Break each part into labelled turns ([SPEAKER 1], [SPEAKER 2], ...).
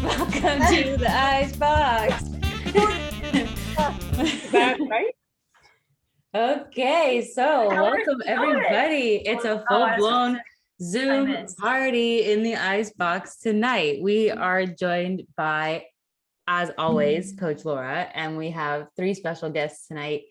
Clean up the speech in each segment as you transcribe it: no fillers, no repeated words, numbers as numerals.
[SPEAKER 1] Welcome to the ICEBOX.
[SPEAKER 2] That's right.
[SPEAKER 1] Okay, so welcome everybody. It's a full-blown Zoom party in the ICEBOX tonight. We are joined by, as always, Coach Laura, and we have three special guests tonight,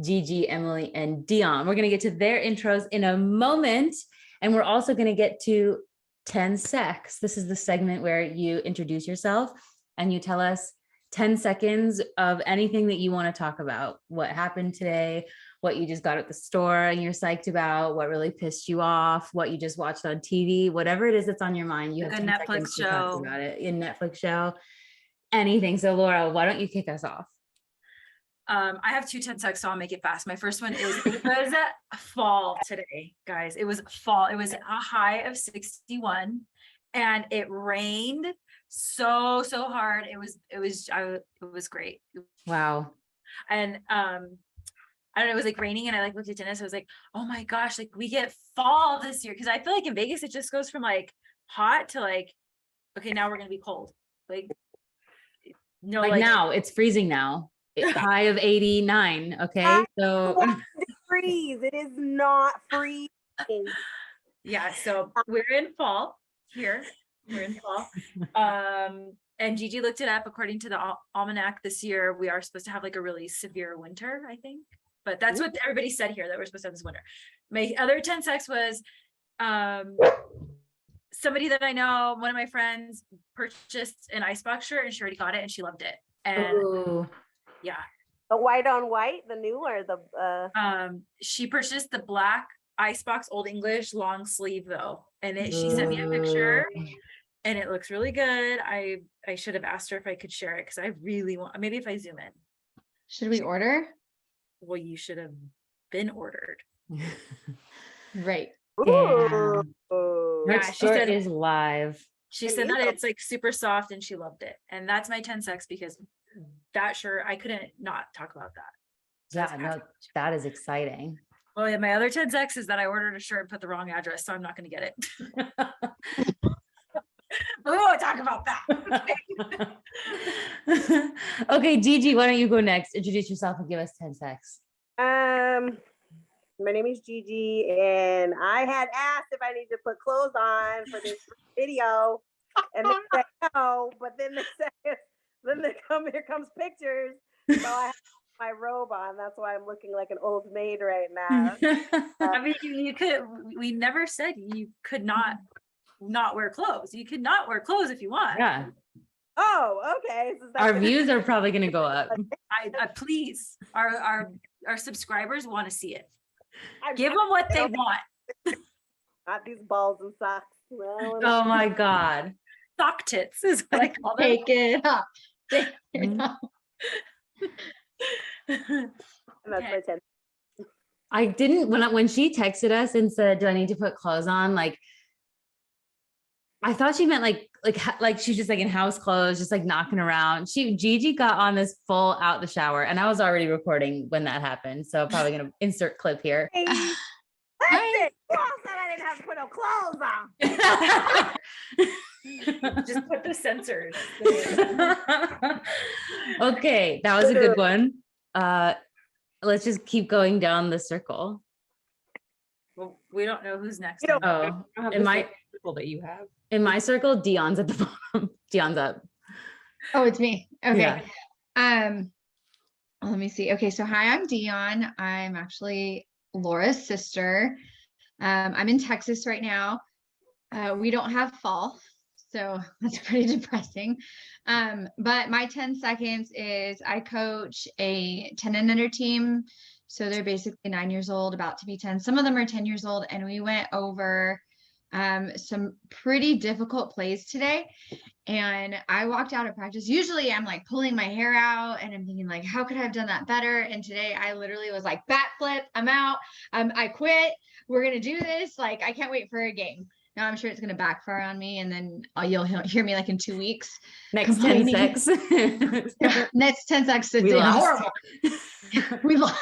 [SPEAKER 1] Gigi, Emily, and Dionne. We're going to get to their intros in a moment, and we're also going to get to 10 secs. This is the segment where you introduce yourself and you tell us 10 seconds of anything that you want to talk about. What happened today, what you just got at the store and you're psyched about, what really pissed you off, what you just watched on TV, whatever it is that's on your mind. You have 10 seconds to talk about it. A Netflix show, anything. So Laura, why don't you kick us off?
[SPEAKER 3] I have 10 secs, so I'll make it fast. My first one is, it was fall today, guys. It was fall. It was a high of 61 and it rained so hard. It was great.
[SPEAKER 1] Wow.
[SPEAKER 3] And I don't know, it was like raining and I like looked at Dennis. I was like, oh my gosh, like we get fall this year. Cause I feel like in Vegas, it just goes from like hot to like, okay, now we're going to be cold. Like, no,
[SPEAKER 1] like now it's freezing now. High of 89. Okay. So
[SPEAKER 2] degrees. It is not freezing.
[SPEAKER 3] Yeah. So we're in fall here. We're in fall. And Gigi looked it up. According to the almanac this year, we are supposed to have like a really severe winter, I think. But that's what everybody said here, that we're supposed to have this winter. My other 10 secs was somebody that I know, one of my friends purchased an ICEBOX shirt and she already got it and she loved it. And yeah.
[SPEAKER 2] The white on white, the new or the
[SPEAKER 3] she purchased the black ICEBOX Old English long sleeve though. And she sent me a picture and it looks really good. I should have asked her if I could share it because I really want, maybe if I zoom in.
[SPEAKER 4] Should we order?
[SPEAKER 3] Well, you should have been ordered.
[SPEAKER 4] Right.
[SPEAKER 1] yeah.
[SPEAKER 3] Yeah,
[SPEAKER 1] She said is live.
[SPEAKER 3] She said that it's like super soft and she loved it. And that's my 10 secs because that shirt, I couldn't not talk about that. So
[SPEAKER 1] Yeah, no, that is exciting.
[SPEAKER 3] Well, yeah, my other 10 secs is that I ordered a shirt and put the wrong address, so I'm not going to get it. We won't talk about
[SPEAKER 1] that. Okay, Gigi, why don't you go next? Introduce yourself and give us 10 secs.
[SPEAKER 2] My name is Gigi, and I had asked if I need to put clothes on for this video, and they said no, but then they said, here comes pictures. So I have my robe on. That's why I'm looking like an old maid right now.
[SPEAKER 3] I mean, you could, we never said you could not wear clothes. You could not wear clothes if you want.
[SPEAKER 1] Yeah.
[SPEAKER 2] Oh, okay. So
[SPEAKER 1] our views are probably going to go up.
[SPEAKER 3] I please, our subscribers want to see it. Give them what they want.
[SPEAKER 2] Not these balls and socks. Well,
[SPEAKER 1] oh my God.
[SPEAKER 3] Sock tits is what I call them.
[SPEAKER 4] Take it up. Take it up.
[SPEAKER 2] And that's my 10.
[SPEAKER 1] I didn't, when she texted us and said, do I need to put clothes on? Like, I thought she meant like she's just like in house clothes, just like knocking around. Gigi got on this full out the shower and I was already recording when that happened. So I'm probably going to insert clip here.
[SPEAKER 2] Hey, that's it. Who else said I didn't have to put no clothes on?
[SPEAKER 3] Just put the sensors.
[SPEAKER 1] Okay, that was a good one. Let's just keep going down the circle.
[SPEAKER 3] Well, we don't know who's next.
[SPEAKER 1] Oh, in my
[SPEAKER 5] circle that you have.
[SPEAKER 1] In my circle, Dionne's at the bottom. Dionne's up.
[SPEAKER 4] Oh, it's me. Okay.
[SPEAKER 1] Yeah.
[SPEAKER 4] Let me see. Okay, so hi, I'm Dionne. I'm actually Laura's sister. I'm in Texas right now. We don't have fall, so that's pretty depressing. But my 10 seconds is I coach a 10 and under team. So they're basically 9 years old, about to be 10. Some of them are 10 years old. And we went over some pretty difficult plays today. And I walked out of practice. Usually I'm like pulling my hair out and I'm thinking like, how could I have done that better? And today I literally was like, bat flip, I'm out. I quit. We're going to do this. Like, I can't wait for a game. Now I'm sure it's going to backfire on me. And then you'll hear me like in 2 weeks.
[SPEAKER 1] Next 10 secs.
[SPEAKER 4] Next 10 secs.
[SPEAKER 1] We lost.
[SPEAKER 4] Horrible. We lost.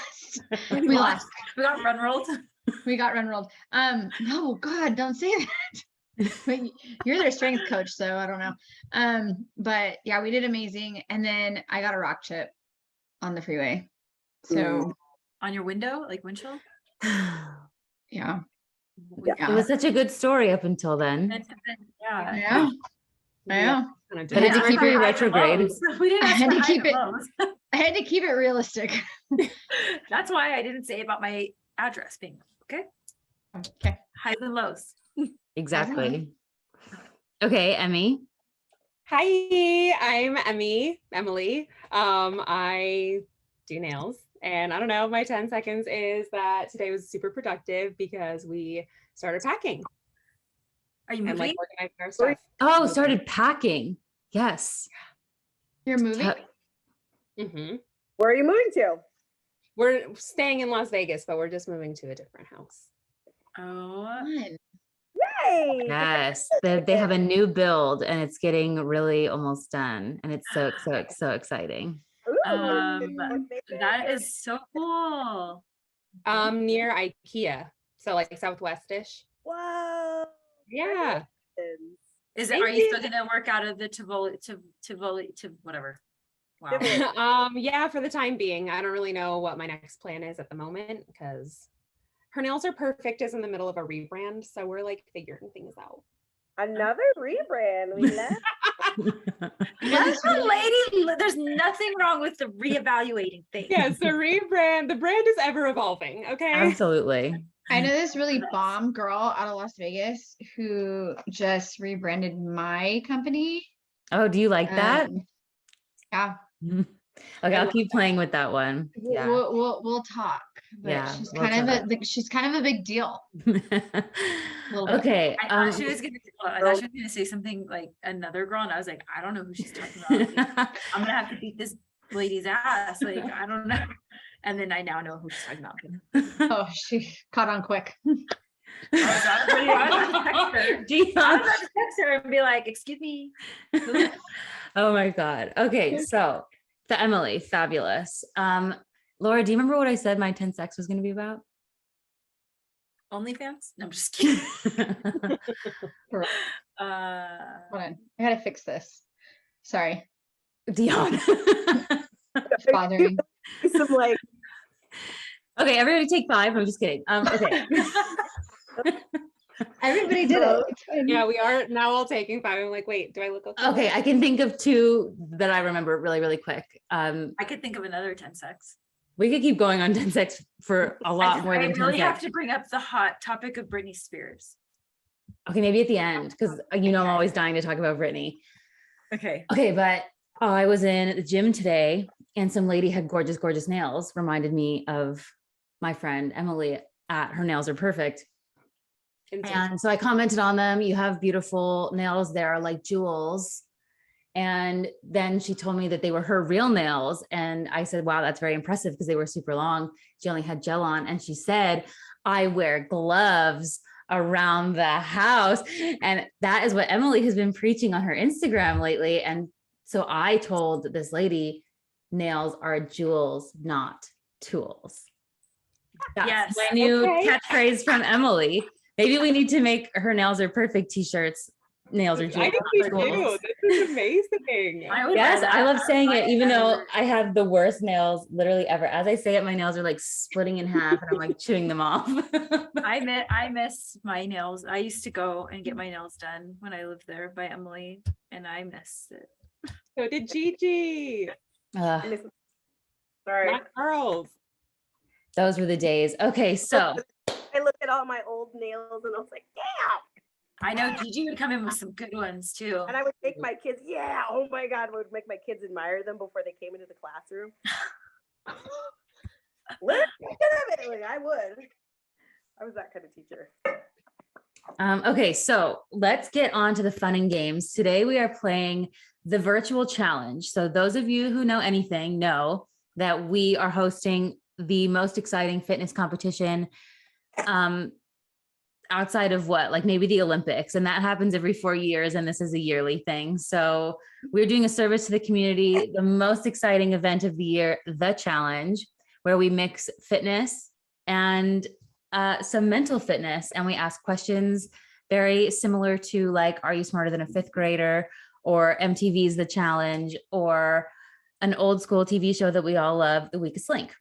[SPEAKER 4] We lost.
[SPEAKER 3] We got run rolled.
[SPEAKER 4] We got run rolled. No, God, don't say that. You're their strength coach, so I don't know. But yeah, we did amazing. And then I got a rock chip on the freeway. So
[SPEAKER 3] On your window, like windshield?
[SPEAKER 4] yeah.
[SPEAKER 1] It was such a good story up until then.
[SPEAKER 3] Yeah.
[SPEAKER 4] Yeah. Yeah.
[SPEAKER 1] But had to keep it retrograde.
[SPEAKER 3] We didn't
[SPEAKER 4] I
[SPEAKER 3] ask
[SPEAKER 4] had
[SPEAKER 3] for
[SPEAKER 4] to
[SPEAKER 3] high
[SPEAKER 4] keep
[SPEAKER 3] and
[SPEAKER 4] it-
[SPEAKER 3] lows.
[SPEAKER 4] I had to keep it realistic.
[SPEAKER 3] That's why I didn't say about my address being okay.
[SPEAKER 4] Okay.
[SPEAKER 3] Highs and lows.
[SPEAKER 1] Exactly. Okay, Emmy.
[SPEAKER 5] Hi, I'm Emily. I do nails, and I don't know, my 10 seconds is that today was super productive because we started packing
[SPEAKER 3] Are you
[SPEAKER 5] and
[SPEAKER 3] moving?
[SPEAKER 5] like organizing our stuff.
[SPEAKER 1] Oh, started packing. Yes.
[SPEAKER 4] You're moving?
[SPEAKER 5] hmm
[SPEAKER 2] Where are you moving to?
[SPEAKER 5] We're staying in Las Vegas, but we're just moving to a different house.
[SPEAKER 3] Oh,
[SPEAKER 4] Fun.
[SPEAKER 2] Yay!
[SPEAKER 1] Yes. They have a new build and it's getting really almost done. And it's so exciting.
[SPEAKER 2] Ooh,
[SPEAKER 3] that is so cool.
[SPEAKER 5] Near IKEA, so like Southwest-ish.
[SPEAKER 2] Whoa.
[SPEAKER 5] Yeah.
[SPEAKER 3] Is it?
[SPEAKER 5] Thank
[SPEAKER 3] Are you still
[SPEAKER 5] you.
[SPEAKER 3] gonna work out of the Tivoli to whatever? Wow.
[SPEAKER 5] Yeah, for the time being. I don't really know what my next plan is at the moment because her nails are perfect is in the middle of a rebrand, so we're like figuring things out.
[SPEAKER 2] Another rebrand. We love.
[SPEAKER 3] Let the lady. There's nothing wrong with the reevaluating thing.
[SPEAKER 5] Yes, the rebrand, the brand is ever evolving. Okay.
[SPEAKER 1] Absolutely.
[SPEAKER 4] I know this really bomb girl out of Las Vegas who just rebranded my company.
[SPEAKER 1] Oh, do you like that?
[SPEAKER 4] Yeah.
[SPEAKER 1] Okay, I'll keep playing with that one. Yeah.
[SPEAKER 4] We'll talk. But
[SPEAKER 1] Yeah,
[SPEAKER 4] she's
[SPEAKER 1] we'll
[SPEAKER 4] kind
[SPEAKER 1] talk.
[SPEAKER 4] of she's kind of a big deal. Little bit.
[SPEAKER 1] Okay.
[SPEAKER 3] I thought she was gonna say something like another girl, and I was like, I don't know who she's talking about. Like, I'm gonna have to beat this lady's ass. Like, I don't know. And then I now know who she's talking about.
[SPEAKER 4] Oh, she caught on quick.
[SPEAKER 3] I was
[SPEAKER 1] Dion.
[SPEAKER 3] about to text her and be like, excuse me.
[SPEAKER 1] Oh my God. Okay, so the Emily, fabulous. Laura, do you remember what I said my 10 sex was going to be about?
[SPEAKER 3] OnlyFans? No, I'm just kidding.
[SPEAKER 4] Hold on. I gotta fix this. Sorry.
[SPEAKER 1] Dion.
[SPEAKER 4] It's bothering.
[SPEAKER 2] Some like
[SPEAKER 1] Okay, everybody take 5. I'm just kidding. Okay.
[SPEAKER 4] Everybody did it. It's fine.
[SPEAKER 5] Yeah, we are now all taking 5. I'm like, wait, do I look okay?
[SPEAKER 1] Okay, I can think of 2 that I remember really quick.
[SPEAKER 3] I could think of another 10 sex.
[SPEAKER 1] We could keep going on 10 sex for a lot more than 10
[SPEAKER 3] I really have
[SPEAKER 1] sex.
[SPEAKER 3] to bring up the hot topic of Britney Spears.
[SPEAKER 1] Okay, maybe at the end, because I'm always dying to talk about Britney.
[SPEAKER 3] Okay.
[SPEAKER 1] Okay, but I was in the gym today and some lady had gorgeous nails, reminded me of my friend Emily at Her Nails Are Perfect. And so I commented on them. You have beautiful nails there, like jewels. And then she told me that they were her real nails. And I said, wow, that's very impressive because they were super long. She only had gel on. And she said, I wear gloves around the house. And that is what Emily has been preaching on her Instagram lately. And so I told this lady, nails are jewels, not tools. That's my new catchphrase from Emily. Maybe we need to make Her Nails Are Perfect t-shirts. Nails are jewels.
[SPEAKER 5] I think we do. This is amazing.
[SPEAKER 1] Yes, I love saying it, even though I have the worst nails literally ever. As I say it, my nails are like splitting in half and I'm like chewing them off.
[SPEAKER 3] I miss my nails. I used to go and get my nails done when I lived there by Emily, and I miss it.
[SPEAKER 5] So did Gigi.
[SPEAKER 2] sorry.
[SPEAKER 5] My girls.
[SPEAKER 1] Those were the days. Okay, so
[SPEAKER 2] I looked at all my old nails and I was like, damn.
[SPEAKER 3] I know Gigi would come in with some good ones too.
[SPEAKER 2] And I would make my kids, oh my God, I would make my kids admire them before they came into the classroom. Like, I would. I was that kind of teacher.
[SPEAKER 1] okay, so let's get on to the fun and games. Today we are playing the virtual challenge. So those of you who know anything know that we are hosting the most exciting fitness competition outside of what, like maybe the Olympics, and that happens every 4 years, and this is a yearly thing. So we're doing a service to the community, the most exciting event of the year, the challenge, where we mix fitness and some mental fitness, and we ask questions very similar to like, Are You Smarter Than a Fifth Grader, or MTV's The Challenge, or an old school TV show that we all love, The Weakest Link.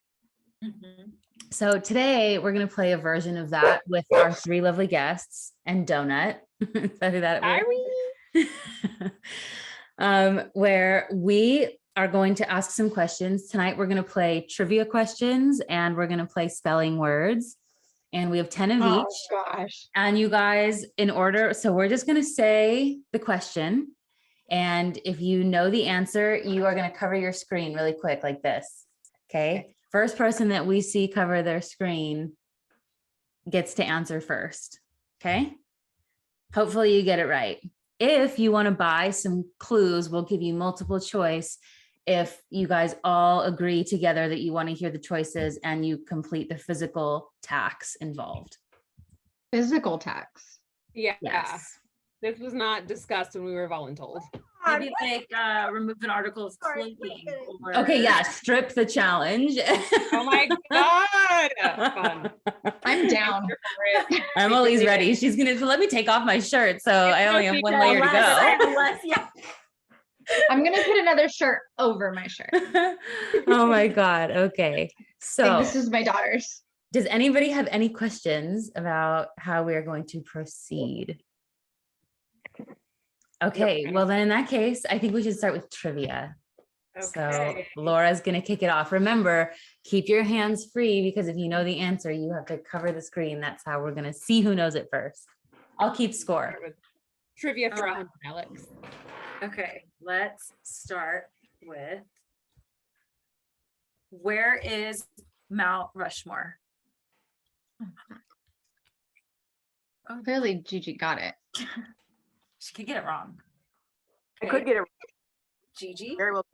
[SPEAKER 3] Mhm.
[SPEAKER 1] So today we're going to play a version of that with our three lovely guests and Donut. Is that who that was? Where we are going to ask some questions. Tonight we're going to play trivia questions and we're going to play spelling words. And we have 10 of each.
[SPEAKER 4] Oh gosh.
[SPEAKER 1] And you guys, in order, so we're just going to say the question. And if you know the answer, you are going to cover your screen really quick like this. Okay. First person that we see cover their screen gets to answer first. Okay. Hopefully you get it right. If you want to buy some clues, we'll give you multiple choice. If you guys all agree together that you want to hear the choices and you complete the physical tax involved.
[SPEAKER 4] Physical tax.
[SPEAKER 5] Yeah.
[SPEAKER 1] Yes.
[SPEAKER 5] This was not discussed when we were voluntold.
[SPEAKER 3] Maybe like remove an article of clothing. Or...
[SPEAKER 1] Okay, yeah, strip the challenge.
[SPEAKER 5] Oh my God. Fun.
[SPEAKER 4] I'm down.
[SPEAKER 1] Emily's ready. She's gonna let me take off my shirt, so I only have one layer to go.
[SPEAKER 3] Yeah.
[SPEAKER 4] I'm gonna put another shirt over my shirt.
[SPEAKER 1] Oh my God. Okay. So
[SPEAKER 4] This is my daughter's.
[SPEAKER 1] does anybody have any questions about how we are going to proceed? Okay, well then in that case, I think we should start with trivia. So Laura's going to kick it off. Remember, keep your hands free because if you know the answer, you have to cover the screen. That's how we're going to see who knows it first. I'll keep score.
[SPEAKER 5] Trivia for 100, Alex.
[SPEAKER 3] Okay, let's start with where is Mount Rushmore?
[SPEAKER 4] Oh, clearly Gigi got it.
[SPEAKER 3] She could get it wrong.
[SPEAKER 2] I could get it
[SPEAKER 3] Gigi?
[SPEAKER 2] very well.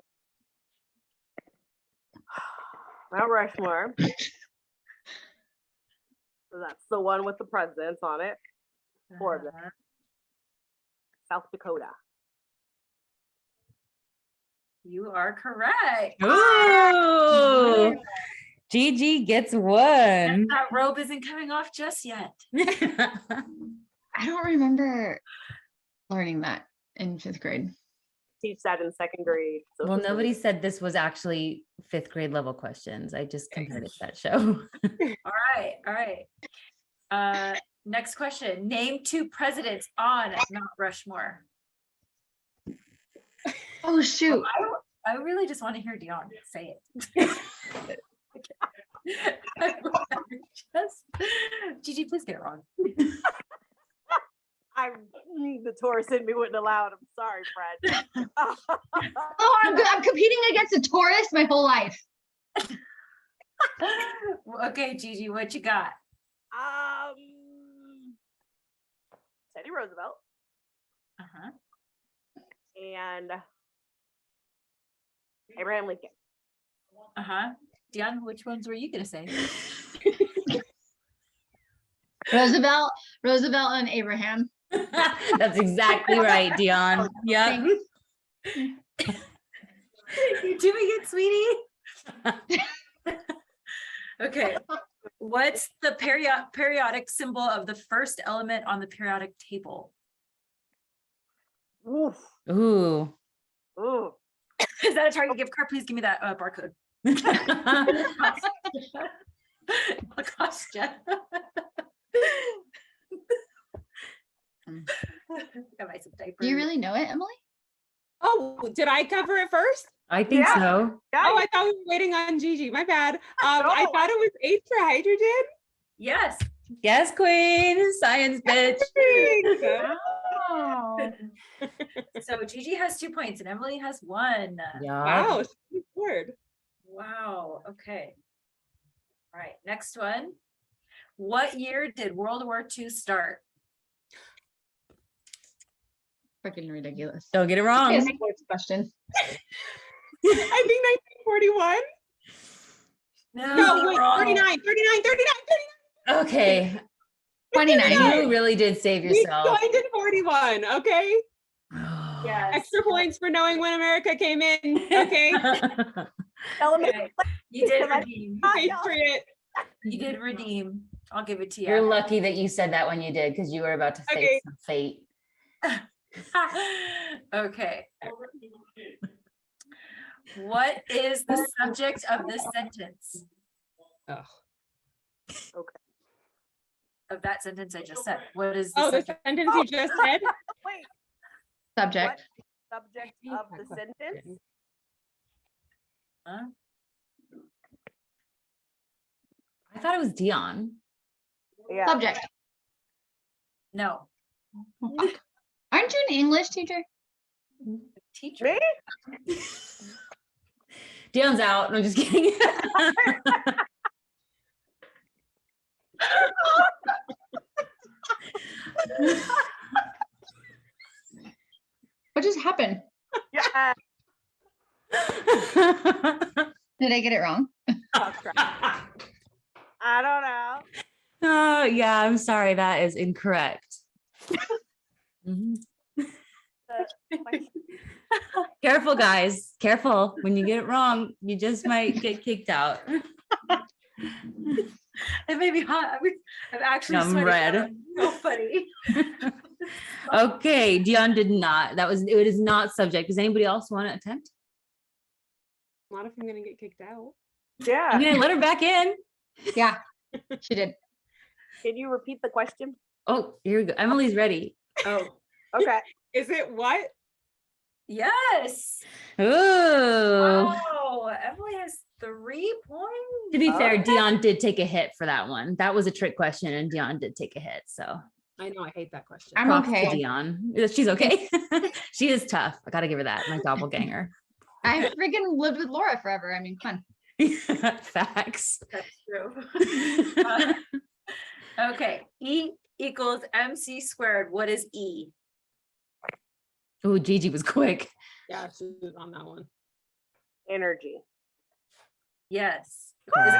[SPEAKER 2] Mount Rushmore. So that's the one with the presidents on it. 4 of them. South Dakota.
[SPEAKER 3] You are correct.
[SPEAKER 1] Ooh, Gigi gets one.
[SPEAKER 3] That robe isn't coming off just yet.
[SPEAKER 4] I don't remember learning that in 5th grade.
[SPEAKER 2] Teach that in 2nd grade. So
[SPEAKER 1] Well, nobody said this was actually 5th grade level questions. I just compared it to that show.
[SPEAKER 3] All right. Next question. Name 2 presidents on Mount Rushmore.
[SPEAKER 4] Oh shoot.
[SPEAKER 3] I really just want to hear Dionne say it. Gigi, please get it wrong.
[SPEAKER 2] The Taurus in me wouldn't allow it. I'm sorry, Fred.
[SPEAKER 4] Oh, I'm competing against a Taurus my whole life.
[SPEAKER 3] Okay, Gigi, what you got?
[SPEAKER 2] Teddy Roosevelt
[SPEAKER 3] Uh-huh.
[SPEAKER 2] and Abraham Lincoln.
[SPEAKER 3] Uh-huh. Dionne, which ones were you gonna say?
[SPEAKER 4] Roosevelt and Abraham.
[SPEAKER 1] That's exactly right, Dionne. Yep.
[SPEAKER 3] You're doing it, sweetie. Okay. What's the periodic symbol of the first element on the periodic table?
[SPEAKER 2] Oof.
[SPEAKER 1] Ooh.
[SPEAKER 2] Ooh.
[SPEAKER 3] Is that a Target gift card? Please give me that barcode. Lacoste.
[SPEAKER 4] Do you really know it, Emily?
[SPEAKER 5] Oh, did I cover it first?
[SPEAKER 1] I think so.
[SPEAKER 2] Yeah.
[SPEAKER 5] Oh, I thought we were waiting on Gigi. My bad. I thought it was H for hydrogen.
[SPEAKER 3] Yes.
[SPEAKER 1] Yes, queen. Science bitch.
[SPEAKER 4] Oh.
[SPEAKER 3] So Gigi has 2 points and Emily has 1.
[SPEAKER 1] Yeah.
[SPEAKER 5] Wow, she's bored.
[SPEAKER 3] Wow. Okay. All right. Next one. What year did World War II start?
[SPEAKER 4] Freaking ridiculous.
[SPEAKER 1] Don't get it wrong.
[SPEAKER 4] It's a sports question.
[SPEAKER 5] I think 1941. No, wait,
[SPEAKER 3] wrong.
[SPEAKER 5] 39.
[SPEAKER 1] Okay.
[SPEAKER 4] 29.
[SPEAKER 1] You really did save
[SPEAKER 5] We
[SPEAKER 1] yourself.
[SPEAKER 5] joined in 41, okay?
[SPEAKER 3] Yes.
[SPEAKER 5] Extra points for knowing when America came in, okay?
[SPEAKER 3] Okay. You did redeem.
[SPEAKER 5] Patriot.
[SPEAKER 3] You did redeem. I'll give it to
[SPEAKER 1] You're
[SPEAKER 3] you.
[SPEAKER 1] lucky that you said that when you did, because you were about to face
[SPEAKER 5] Okay.
[SPEAKER 1] some fate.
[SPEAKER 3] Okay. What is the subject of this sentence?
[SPEAKER 5] Oh,
[SPEAKER 3] Of that sentence I just said? What is the
[SPEAKER 5] oh, the
[SPEAKER 3] subject?
[SPEAKER 5] sentence you just said.
[SPEAKER 2] Wait,
[SPEAKER 4] Subject.
[SPEAKER 2] subject
[SPEAKER 5] hate
[SPEAKER 2] of
[SPEAKER 5] that
[SPEAKER 2] the
[SPEAKER 5] question.
[SPEAKER 2] sentence?
[SPEAKER 3] Huh?
[SPEAKER 1] I thought it was Dion.
[SPEAKER 2] Yeah.
[SPEAKER 4] Subject.
[SPEAKER 3] No.
[SPEAKER 4] Oh, fuck. Aren't you an English teacher?
[SPEAKER 3] Teacher.
[SPEAKER 2] Me?
[SPEAKER 1] Dion's out. I'm just kidding.
[SPEAKER 4] What just happened?
[SPEAKER 2] Yeah.
[SPEAKER 4] Did I get it wrong?
[SPEAKER 2] I don't know.
[SPEAKER 1] Oh, yeah, I'm sorry. That is incorrect. Mhm. Careful, guys. Careful. When you get it wrong, you just might get kicked out.
[SPEAKER 3] It made me hot. I'm actually
[SPEAKER 1] I'm
[SPEAKER 3] sweating.
[SPEAKER 1] red.
[SPEAKER 3] So funny.
[SPEAKER 1] Okay, Dion did not. It is not subject. Does anybody else want to attempt?
[SPEAKER 5] Not if I'm gonna get kicked out.
[SPEAKER 2] Yeah.
[SPEAKER 1] I'm gonna let her back in.
[SPEAKER 4] Yeah, she did.
[SPEAKER 2] Can you repeat the question?
[SPEAKER 1] Oh, here we go. Emily's ready.
[SPEAKER 3] Oh,
[SPEAKER 2] Okay.
[SPEAKER 5] Is it what?
[SPEAKER 3] yes.
[SPEAKER 1] Ooh.
[SPEAKER 3] Oh, Emily has 3 points.
[SPEAKER 1] To be fair,
[SPEAKER 2] Okay.
[SPEAKER 1] Dion did take a hit for that one. That was a trick question, and Dion did take a hit. So
[SPEAKER 5] I know I hate that question.
[SPEAKER 4] I'm
[SPEAKER 1] props to
[SPEAKER 4] okay.
[SPEAKER 1] Dion. She's okay. She is tough. I gotta give her that. My doppelganger.
[SPEAKER 4] I freaking lived with Laura forever. I mean, come on.
[SPEAKER 1] Facts.
[SPEAKER 3] That's true. Okay. E equals MC squared. What is E?
[SPEAKER 1] Oh, Gigi was quick.
[SPEAKER 5] Yeah, she was on that one.
[SPEAKER 2] Energy.
[SPEAKER 3] Yes.
[SPEAKER 1] Correct.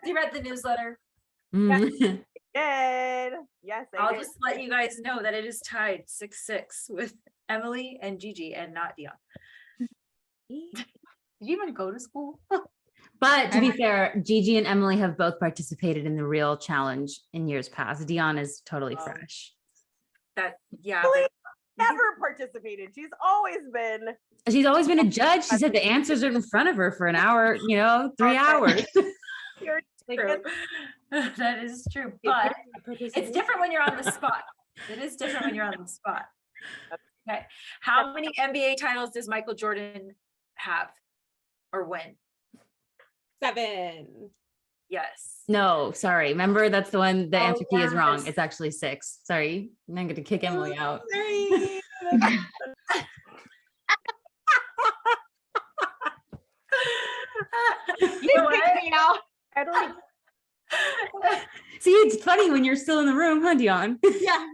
[SPEAKER 3] You read the newsletter.
[SPEAKER 1] Mm.
[SPEAKER 2] Good. Yes, I
[SPEAKER 3] I'll
[SPEAKER 2] did.
[SPEAKER 3] just let you guys know that it is tied 6-6 with Emily and Gigi and not Dion. Did you even go to school?
[SPEAKER 1] But to be fair, Gigi and Emily have both participated in the real challenge in years past. Dion is totally fresh.
[SPEAKER 3] That, yeah.
[SPEAKER 2] Really?
[SPEAKER 3] but-
[SPEAKER 2] Never participated. She's always been.
[SPEAKER 1] She's always been a judge. She said the answers are in front of her for an hour, 3 hours.
[SPEAKER 2] You're
[SPEAKER 3] True. That is true. But it's different when you're on the spot. It is different when you're on the spot. Okay. How many NBA titles does Michael Jordan have or win?
[SPEAKER 5] 7.
[SPEAKER 3] Yes.
[SPEAKER 1] No, sorry. Remember, that's the one. The
[SPEAKER 3] Oh,
[SPEAKER 1] answer key is wrong.
[SPEAKER 3] yes.
[SPEAKER 1] It's actually 6. Sorry. I'm going to kick Emily out.
[SPEAKER 5] Sorry.
[SPEAKER 3] You know what?
[SPEAKER 4] me out.
[SPEAKER 2] I don't.
[SPEAKER 1] See, it's funny when you're still in the room, huh, Dion?
[SPEAKER 4] Yeah.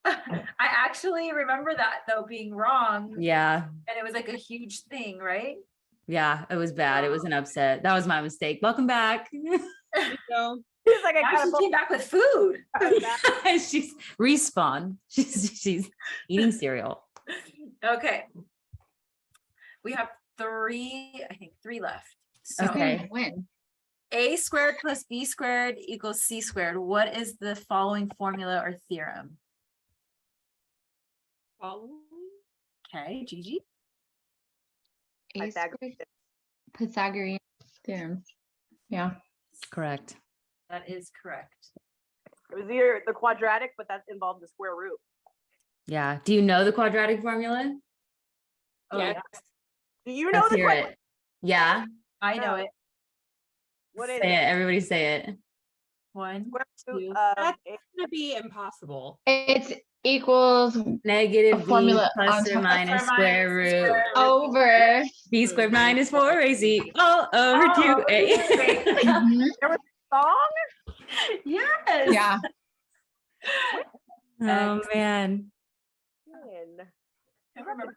[SPEAKER 3] I actually remember that though being wrong.
[SPEAKER 1] Yeah.
[SPEAKER 3] And it was like a huge thing, right?
[SPEAKER 1] Yeah, it was bad. It was an upset. That was my mistake. Welcome back.
[SPEAKER 5] So,
[SPEAKER 2] She's like, I
[SPEAKER 3] Now
[SPEAKER 2] gotta
[SPEAKER 3] she came back with food.
[SPEAKER 1] She's respawn. She's eating cereal.
[SPEAKER 3] Okay. We have 3 left. So
[SPEAKER 1] Okay.
[SPEAKER 4] Win.
[SPEAKER 3] A squared plus B squared equals C squared. What is the following formula or theorem?
[SPEAKER 5] following.
[SPEAKER 3] Okay, Gigi.
[SPEAKER 4] A squared Pythagorean theorem. Yeah.
[SPEAKER 1] Correct.
[SPEAKER 3] That is correct.
[SPEAKER 2] It was either the quadratic, but that involved the square root.
[SPEAKER 1] Yeah. Do you know the quadratic formula?
[SPEAKER 3] Oh,
[SPEAKER 5] Yeah.
[SPEAKER 3] yes.
[SPEAKER 2] Do you know
[SPEAKER 1] Let's
[SPEAKER 2] the
[SPEAKER 1] hear
[SPEAKER 2] quadratic?
[SPEAKER 1] it. Yeah.
[SPEAKER 3] I know it.
[SPEAKER 2] What is
[SPEAKER 1] Say it.
[SPEAKER 2] it?
[SPEAKER 1] Everybody say it.
[SPEAKER 3] 1,
[SPEAKER 2] Square root
[SPEAKER 3] 2.
[SPEAKER 2] of
[SPEAKER 5] That's
[SPEAKER 2] a-
[SPEAKER 5] gonna be impossible.
[SPEAKER 4] It's equals
[SPEAKER 1] Negative
[SPEAKER 4] A
[SPEAKER 1] b
[SPEAKER 4] formula
[SPEAKER 1] plus
[SPEAKER 4] on
[SPEAKER 1] or
[SPEAKER 4] top-
[SPEAKER 1] minus
[SPEAKER 3] Plus or
[SPEAKER 1] square
[SPEAKER 3] minus
[SPEAKER 1] root.
[SPEAKER 3] square root.
[SPEAKER 4] over.
[SPEAKER 1] B squared minus 4ac all over
[SPEAKER 3] Oh,
[SPEAKER 1] 2a.
[SPEAKER 4] Mhm.
[SPEAKER 2] song?
[SPEAKER 3] Yes.
[SPEAKER 4] Yeah.
[SPEAKER 1] Oh man.
[SPEAKER 2] Man.
[SPEAKER 3] I remember.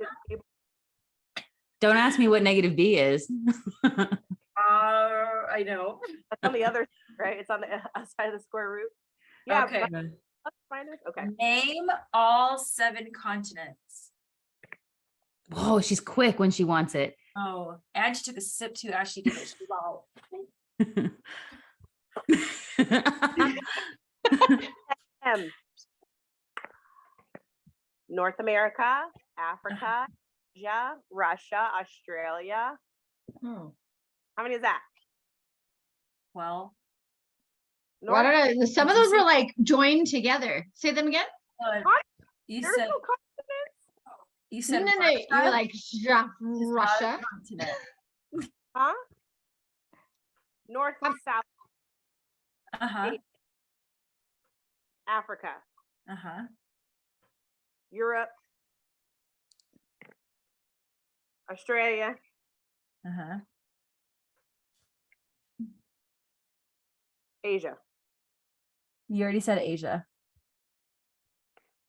[SPEAKER 1] Don't ask me what negative b is.
[SPEAKER 3] I know.
[SPEAKER 2] That's on the other, right? It's on the outside of the square root. Yeah.
[SPEAKER 3] Okay.
[SPEAKER 2] Plus, minus. Okay.
[SPEAKER 3] Name all 7 continents.
[SPEAKER 1] Whoa, she's quick when she wants it.
[SPEAKER 3] Oh, and she took a sip too as she did it. Wow.
[SPEAKER 2] M. North America, Africa, Asia, Russia, Australia.
[SPEAKER 3] Oh,
[SPEAKER 2] How many is that?
[SPEAKER 3] well,
[SPEAKER 4] Well, I don't know. Some of those were like joined together. Say them again.
[SPEAKER 3] you
[SPEAKER 2] There's
[SPEAKER 3] said
[SPEAKER 2] no continents.
[SPEAKER 3] you said
[SPEAKER 4] No,
[SPEAKER 3] Russia
[SPEAKER 4] you're like
[SPEAKER 3] is not a
[SPEAKER 4] Russia.
[SPEAKER 3] continent.
[SPEAKER 2] Huh? North, South,
[SPEAKER 3] Uh-huh.
[SPEAKER 2] Africa,
[SPEAKER 3] Uh-huh.
[SPEAKER 2] Europe, Australia,
[SPEAKER 3] Uh-huh.
[SPEAKER 2] Asia.
[SPEAKER 3] You already said Asia.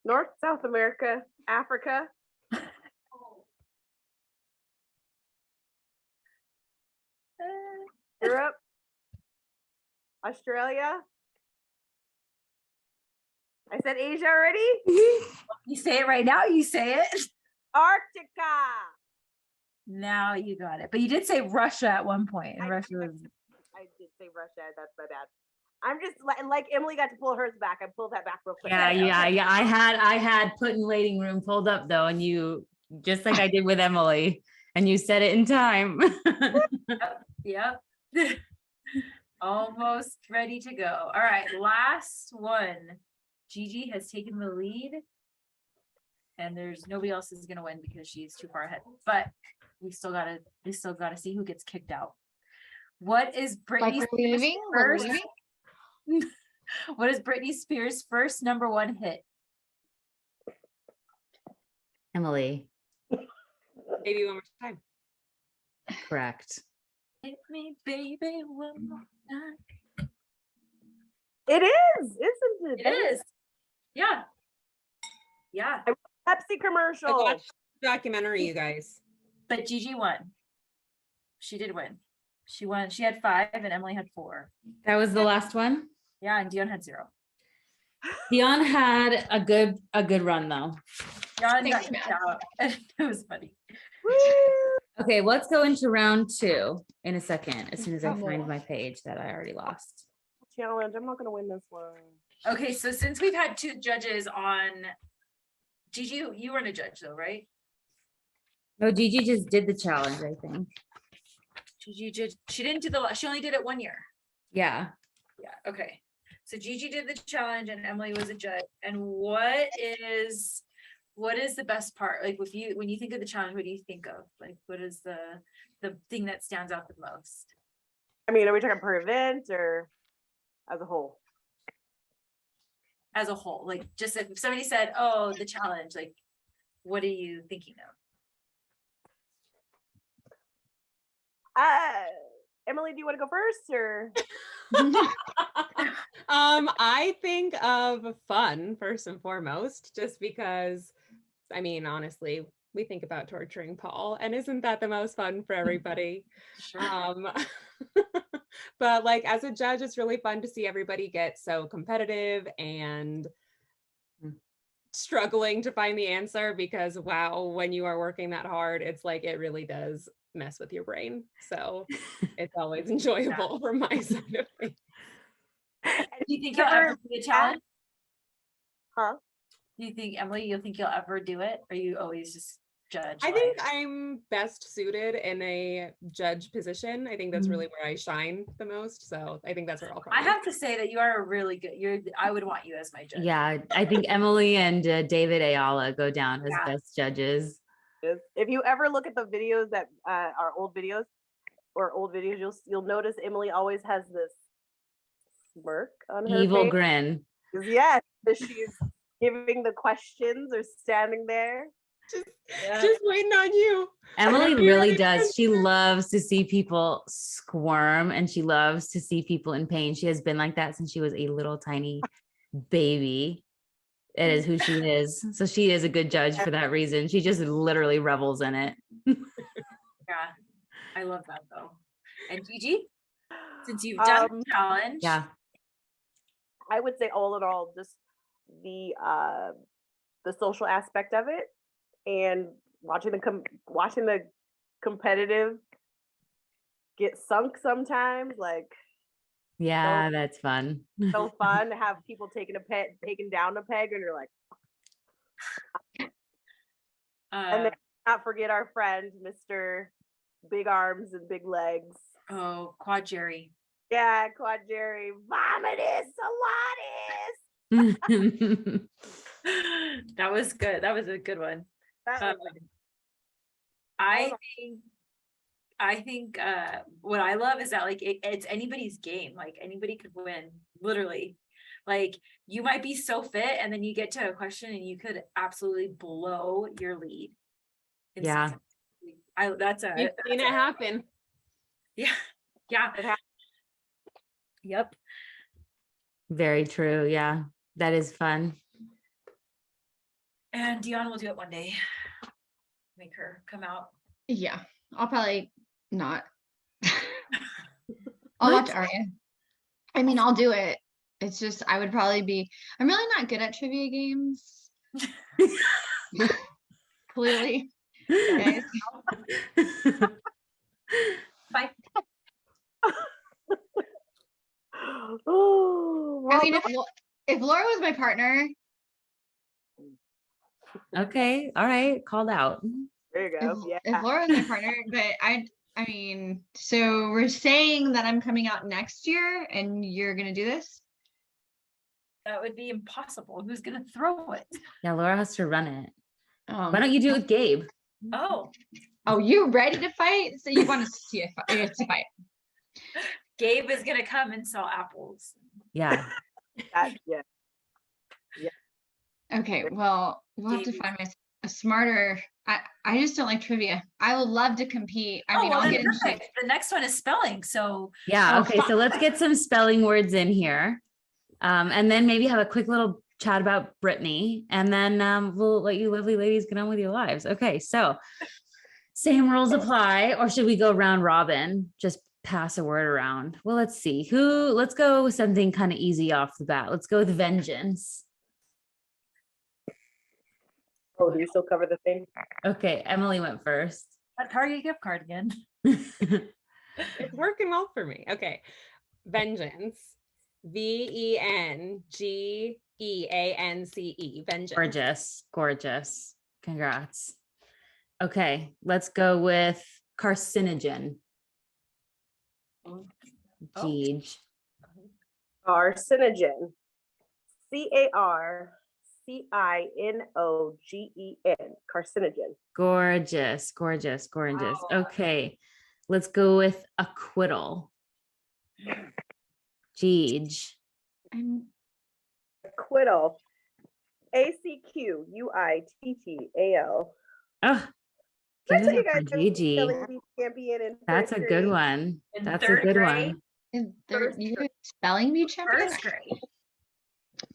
[SPEAKER 2] North, South America, Africa. Europe, Australia. I said Asia already.
[SPEAKER 3] You say it right now, you say it.
[SPEAKER 2] Antarctica.
[SPEAKER 3] Now you got it. But you did say Russia at one point, and Russia was
[SPEAKER 2] I did say Russia. That's my bad. I'm just like Emily got to pull hers back. I pulled that back real quick.
[SPEAKER 1] Yeah. I had put in waiting room pulled up though, and you just like I did with Emily, and you said it in time.
[SPEAKER 3] Yep. Almost ready to go. All right, last one. Gigi has taken the lead, and there's nobody else is gonna win because she's too far ahead. But we still gotta see who gets kicked out. What is Britney
[SPEAKER 4] Like
[SPEAKER 3] Spears'
[SPEAKER 4] leaving? We're
[SPEAKER 3] first?
[SPEAKER 4] leaving?
[SPEAKER 3] What is Britney Spears' first #1 hit?
[SPEAKER 1] Emily,
[SPEAKER 5] Maybe one more time.
[SPEAKER 1] correct.
[SPEAKER 3] Hit me, baby, one more time.
[SPEAKER 2] It is, isn't it?
[SPEAKER 3] It is. Yeah. Yeah.
[SPEAKER 2] Pepsi
[SPEAKER 5] I
[SPEAKER 2] commercial.
[SPEAKER 5] watched the documentary, you guys.
[SPEAKER 3] But Gigi won. She did win. She won. She had 5 and Emily had 4.
[SPEAKER 1] That was the last one.
[SPEAKER 3] Yeah, and Dionne had 0.
[SPEAKER 1] Dionne had a good run though.
[SPEAKER 3] Dionne
[SPEAKER 4] Thanks,
[SPEAKER 3] got kicked
[SPEAKER 4] Matt.
[SPEAKER 3] out. It was funny.
[SPEAKER 1] Okay, let's go into round 2 in a second, as soon as I
[SPEAKER 4] Oh,
[SPEAKER 1] find
[SPEAKER 4] no.
[SPEAKER 1] my page that I already lost.
[SPEAKER 2] Challenge. I'm not gonna win this one.
[SPEAKER 3] Okay, so since we've had 2 judges on, Gigi, you weren't a judge though, right?
[SPEAKER 1] No, Gigi just did the challenge, I think.
[SPEAKER 3] Gigi did. She didn't do she only did it 1 year.
[SPEAKER 1] Yeah.
[SPEAKER 3] Yeah. Okay. So Gigi did the challenge and Emily was a judge. And what is the best part? Like when you think of the challenge, what do you think of? Like what is the thing that stands out the most?
[SPEAKER 2] I mean, are we talking per event or as a whole?
[SPEAKER 3] As a whole, like just if somebody said, "Oh, the challenge," like what are you thinking of?
[SPEAKER 2] Emily, do you want to go first or?
[SPEAKER 5] I think of fun first and foremost, just because, I mean, honestly, we think about torturing Paul, and isn't that the most fun for everybody?
[SPEAKER 3] Sure.
[SPEAKER 5] But like as a judge, it's really fun to see everybody get so competitive and struggling to find the answer, because wow, when you are working that hard, it's like it really does mess with your brain. So it's always enjoyable from my side of things.
[SPEAKER 3] Do you think you'll ever do a challenge?
[SPEAKER 2] Huh?
[SPEAKER 3] Do you think, Emily, you'll think you'll ever do it? Or you always just judge?
[SPEAKER 5] I think I'm best suited in a judge position. I think that's really where I shine the most. So I think that's where I'll
[SPEAKER 3] I have to say that you are a really good, I would want you as my judge.
[SPEAKER 1] Yeah, I think Emily and David Ayala go down as
[SPEAKER 3] Yeah.
[SPEAKER 1] best judges.
[SPEAKER 2] If you ever look at the videos that are old videos, you'll notice Emily always has this smirk on her
[SPEAKER 1] Evil
[SPEAKER 2] face.
[SPEAKER 1] grin.
[SPEAKER 2] Yes, she's giving the questions or standing there.
[SPEAKER 5] just waiting on you.
[SPEAKER 1] Emily really does. She loves to see people squirm, and she loves to see people in pain. She has been like that since she was a little tiny baby. It is who she is. So she is a good judge for that reason. She just literally revels in it.
[SPEAKER 3] Yeah, I love that though. And Gigi, since you've done the challenge,
[SPEAKER 1] Yeah.
[SPEAKER 2] I would say all in all, just the social aspect of it, and watching the competitive get sunk sometimes. Like
[SPEAKER 1] Yeah, that's fun.
[SPEAKER 2] So fun to have people taking down a peg, and you're like, and then not forget our friend, Mr. Big Arms and Big Legs.
[SPEAKER 3] Oh, Quad Jerry.
[SPEAKER 2] Yeah, Quad Jerry. Vomitus, Salatis.
[SPEAKER 3] That was good. That was a good one.
[SPEAKER 2] That was
[SPEAKER 3] I think what I love is that like it's anybody's game. Like anybody could win, literally. Like you might be so fit, and then you get to a question, and you could absolutely blow your lead.
[SPEAKER 1] Yeah.
[SPEAKER 3] That's a.
[SPEAKER 5] You've seen it happen.
[SPEAKER 3] Yeah. Yeah. Yep.
[SPEAKER 1] Very true. Yeah, that is fun.
[SPEAKER 3] And Dionne will do it one day. Make her come out.
[SPEAKER 4] Yeah, I'll probably not. I'll watch Arya. I mean, I'll do it. It's just I'm really not good at trivia games. Clearly. Guys.
[SPEAKER 3] Bye.
[SPEAKER 2] Oh,
[SPEAKER 4] I mean, if Laura was my partner,
[SPEAKER 1] Okay. All right. Called out.
[SPEAKER 2] there you go.
[SPEAKER 4] if Laura was my partner, but I mean, so we're saying that I'm coming out next year and you're gonna do this?
[SPEAKER 3] That would be impossible. Who's gonna throw it?
[SPEAKER 1] Yeah, Laura has to run it.
[SPEAKER 4] Oh.
[SPEAKER 1] Why don't you do it with Gabe?
[SPEAKER 3] Oh,
[SPEAKER 4] You ready to fight? So you want to see to fight?
[SPEAKER 3] Gabe is gonna come and sell apples.
[SPEAKER 1] Yeah.
[SPEAKER 2] Yeah.
[SPEAKER 4] Okay, well, we'll have to find a smarter. I just don't like trivia. I would love to compete. I mean,
[SPEAKER 3] well,
[SPEAKER 4] I'll
[SPEAKER 3] then
[SPEAKER 4] get into
[SPEAKER 3] perfect. The next one is spelling. So
[SPEAKER 1] Yeah.
[SPEAKER 4] Oh,
[SPEAKER 1] Okay. So let's get some spelling words in here. And then maybe have a quick little chat about Brittany. And then we'll let you lovely ladies get on with your lives. Okay. So same rules apply, or should we go round robin? Just pass a word around. Well, let's see. Let's go with something kind of easy off the bat. Let's go with vengeance.
[SPEAKER 2] Oh, do you still cover the thing?
[SPEAKER 1] Okay. Emily went first.
[SPEAKER 3] a Target gift card again.
[SPEAKER 5] It's working well for me. Okay. Vengeance. VENGEANCE. Vengeance.
[SPEAKER 1] Gorgeous. Gorgeous. Congrats. Okay. Let's go with carcinogen. Geej.
[SPEAKER 2] Carcinogen. CARCINOGEN. Carcinogen.
[SPEAKER 1] Gorgeous. Gorgeous. Gorgeous. Okay. Let's go with acquittal. Geej.
[SPEAKER 2] Acquittal. ACQUITTAL.
[SPEAKER 1] Oh,
[SPEAKER 2] Did I
[SPEAKER 1] give
[SPEAKER 2] tell
[SPEAKER 1] it
[SPEAKER 2] you
[SPEAKER 1] up for
[SPEAKER 2] guys I was
[SPEAKER 1] Gigi.
[SPEAKER 2] spelling bee champion in
[SPEAKER 1] That's a
[SPEAKER 2] first
[SPEAKER 1] good
[SPEAKER 2] grade?
[SPEAKER 1] one.
[SPEAKER 3] In
[SPEAKER 1] That's a
[SPEAKER 3] third
[SPEAKER 1] good
[SPEAKER 3] grade?
[SPEAKER 1] one.
[SPEAKER 4] you spelling bee champion?
[SPEAKER 3] First grade.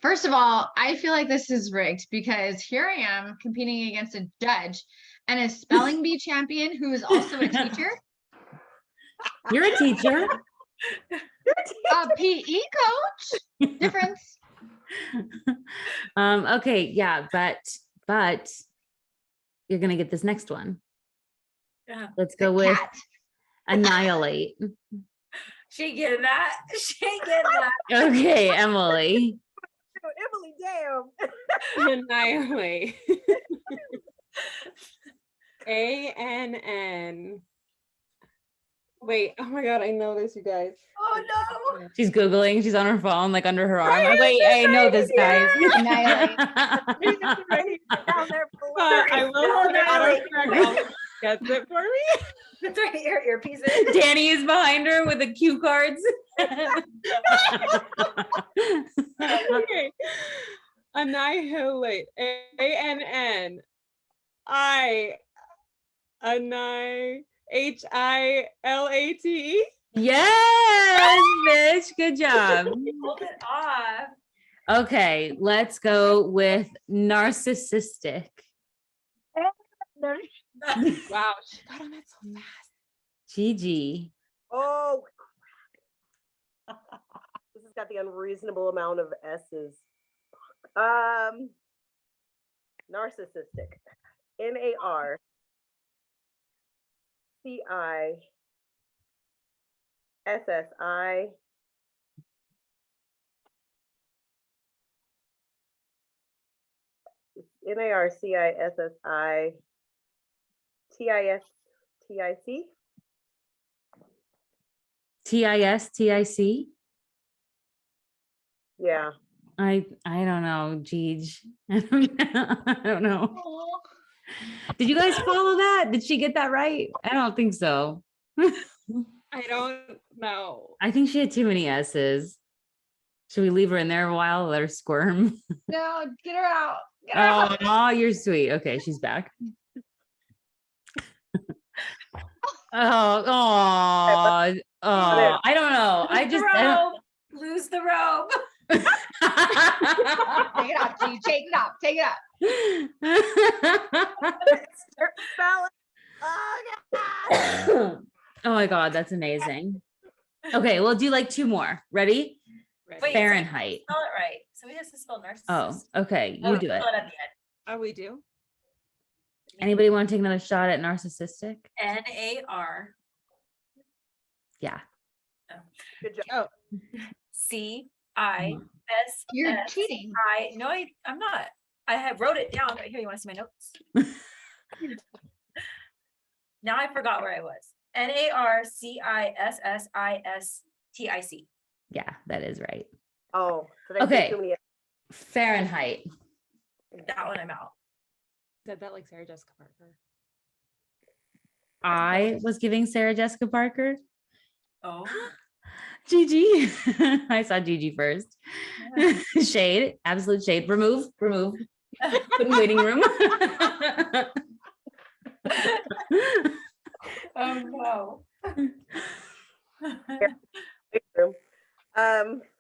[SPEAKER 4] First of all, I feel like this is rigged because here I am competing against a judge and a spelling bee champion who is also a teacher.
[SPEAKER 1] You're a teacher.
[SPEAKER 4] A PE coach. Difference.
[SPEAKER 1] Okay, yeah, but you're gonna get this next one.
[SPEAKER 3] Yeah.
[SPEAKER 1] Let's go with
[SPEAKER 4] Cat.
[SPEAKER 1] annihilate.
[SPEAKER 3] She ain't getting that. She ain't getting that.
[SPEAKER 1] Okay, Emily.
[SPEAKER 2] Emily, damn.
[SPEAKER 5] Annihilate. ANN. Wait, oh my god, I know this, you guys.
[SPEAKER 3] Oh no.
[SPEAKER 1] She's Googling, she's on her phone, like under her arm. Wait, I know this, guys.
[SPEAKER 4] Annihilate.
[SPEAKER 2] Down there below.
[SPEAKER 5] I will
[SPEAKER 3] Annihilate.
[SPEAKER 5] gets it for me.
[SPEAKER 3] That's right. Your earpiece.
[SPEAKER 1] Danny is behind her with the cue cards.
[SPEAKER 5] Okay. Annihilate. ANNI. HILATE.
[SPEAKER 1] Yes, bitch. Good job.
[SPEAKER 3] Hold it off.
[SPEAKER 1] Okay, let's go with narcissistic.
[SPEAKER 5] Wow, she got on it so fast.
[SPEAKER 1] Gigi.
[SPEAKER 2] Oh, crap. This has got the unreasonable amount of S's. Narcissistic. NARCISSI TISTIC.
[SPEAKER 1] TISTIC.
[SPEAKER 2] Yeah.
[SPEAKER 1] I don't know, Jeej. I don't know. Did you guys follow that? Did she get that right? I don't think so.
[SPEAKER 5] I don't know.
[SPEAKER 1] I think she had too many S's. Should we leave her in there a while? Let her squirm.
[SPEAKER 4] No, get her out. Get her out.
[SPEAKER 1] Oh, you're sweet. Okay, she's back. Oh, I don't know. I don't.
[SPEAKER 3] Lose the robe.
[SPEAKER 4] Take it off, G. Take it off. Take it off.
[SPEAKER 2] Spell it. Oh, God.
[SPEAKER 1] Oh my God, that's amazing. Okay, we'll do like two more. Ready?
[SPEAKER 3] Wait,
[SPEAKER 1] Fahrenheit.
[SPEAKER 3] Spell it right. So we have to spell narcissist.
[SPEAKER 1] Oh, okay. You do it.
[SPEAKER 3] Spell it at the end.
[SPEAKER 5] Oh, we do?
[SPEAKER 1] Anybody want to take another shot at narcissistic?
[SPEAKER 3] NAR.
[SPEAKER 1] Yeah.
[SPEAKER 2] Good job.
[SPEAKER 5] Oh,
[SPEAKER 3] CISSI.
[SPEAKER 4] You're cheating.
[SPEAKER 3] No, I'm not. I have wrote it down right here. You want to see my notes? Now I forgot where I was. NARCISSISTIC.
[SPEAKER 1] Yeah, that is right.
[SPEAKER 2] Oh, did I say
[SPEAKER 1] Okay.
[SPEAKER 2] too many?
[SPEAKER 1] Fahrenheit.
[SPEAKER 3] That one I'm out.
[SPEAKER 5] said that like Sarah Jessica Parker.
[SPEAKER 1] I was giving Sarah Jessica Parker.
[SPEAKER 3] Oh.
[SPEAKER 1] Gigi. I saw Gigi first. Shade, absolute shade. Remove. Put in waiting room.
[SPEAKER 3] Oh no.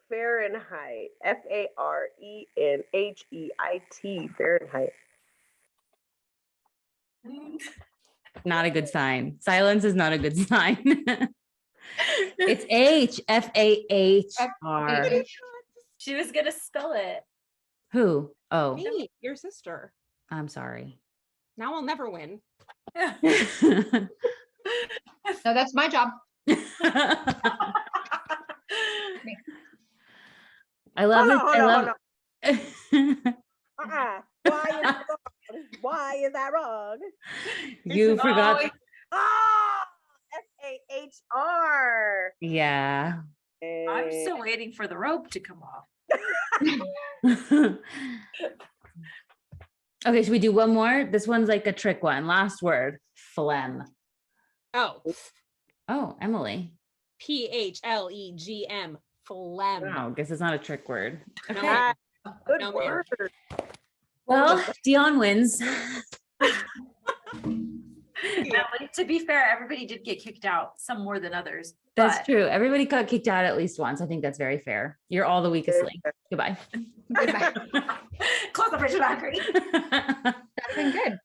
[SPEAKER 2] Fahrenheit. FARENHEIT. Fahrenheit.
[SPEAKER 1] Not a good sign. Silence is not a good sign. It's FAHR.
[SPEAKER 3] She was gonna spell it.
[SPEAKER 1] Who? Oh,
[SPEAKER 5] Me, your sister.
[SPEAKER 1] I'm sorry.
[SPEAKER 5] Now I'll never win.
[SPEAKER 4] No, that's my job.
[SPEAKER 1] I love it.
[SPEAKER 2] Hold on. Why is that wrong?
[SPEAKER 1] You forgot.
[SPEAKER 2] Oh, FAHR.
[SPEAKER 1] Yeah.
[SPEAKER 3] I'm still waiting for the rope to come off.
[SPEAKER 1] Okay, should we do one more? This one's like a trick one. Last word. Phlegm.
[SPEAKER 5] Oh,
[SPEAKER 1] Emily.
[SPEAKER 5] PHLEGM. Phlegm.
[SPEAKER 1] Wow, guess it's not a trick word.
[SPEAKER 5] No,
[SPEAKER 1] Okay.
[SPEAKER 5] ma'am.
[SPEAKER 2] Good
[SPEAKER 5] No, ma'am.
[SPEAKER 2] word.
[SPEAKER 1] Well, Dionne wins.
[SPEAKER 3] But to be fair, everybody did get kicked out, some more than others.
[SPEAKER 1] That's
[SPEAKER 3] but-
[SPEAKER 1] true. Everybody got kicked out at least once. I think that's very fair. You're all the weakest link. Goodbye.
[SPEAKER 4] Goodbye.
[SPEAKER 3] Close the fridge bakery.
[SPEAKER 4] That's been good.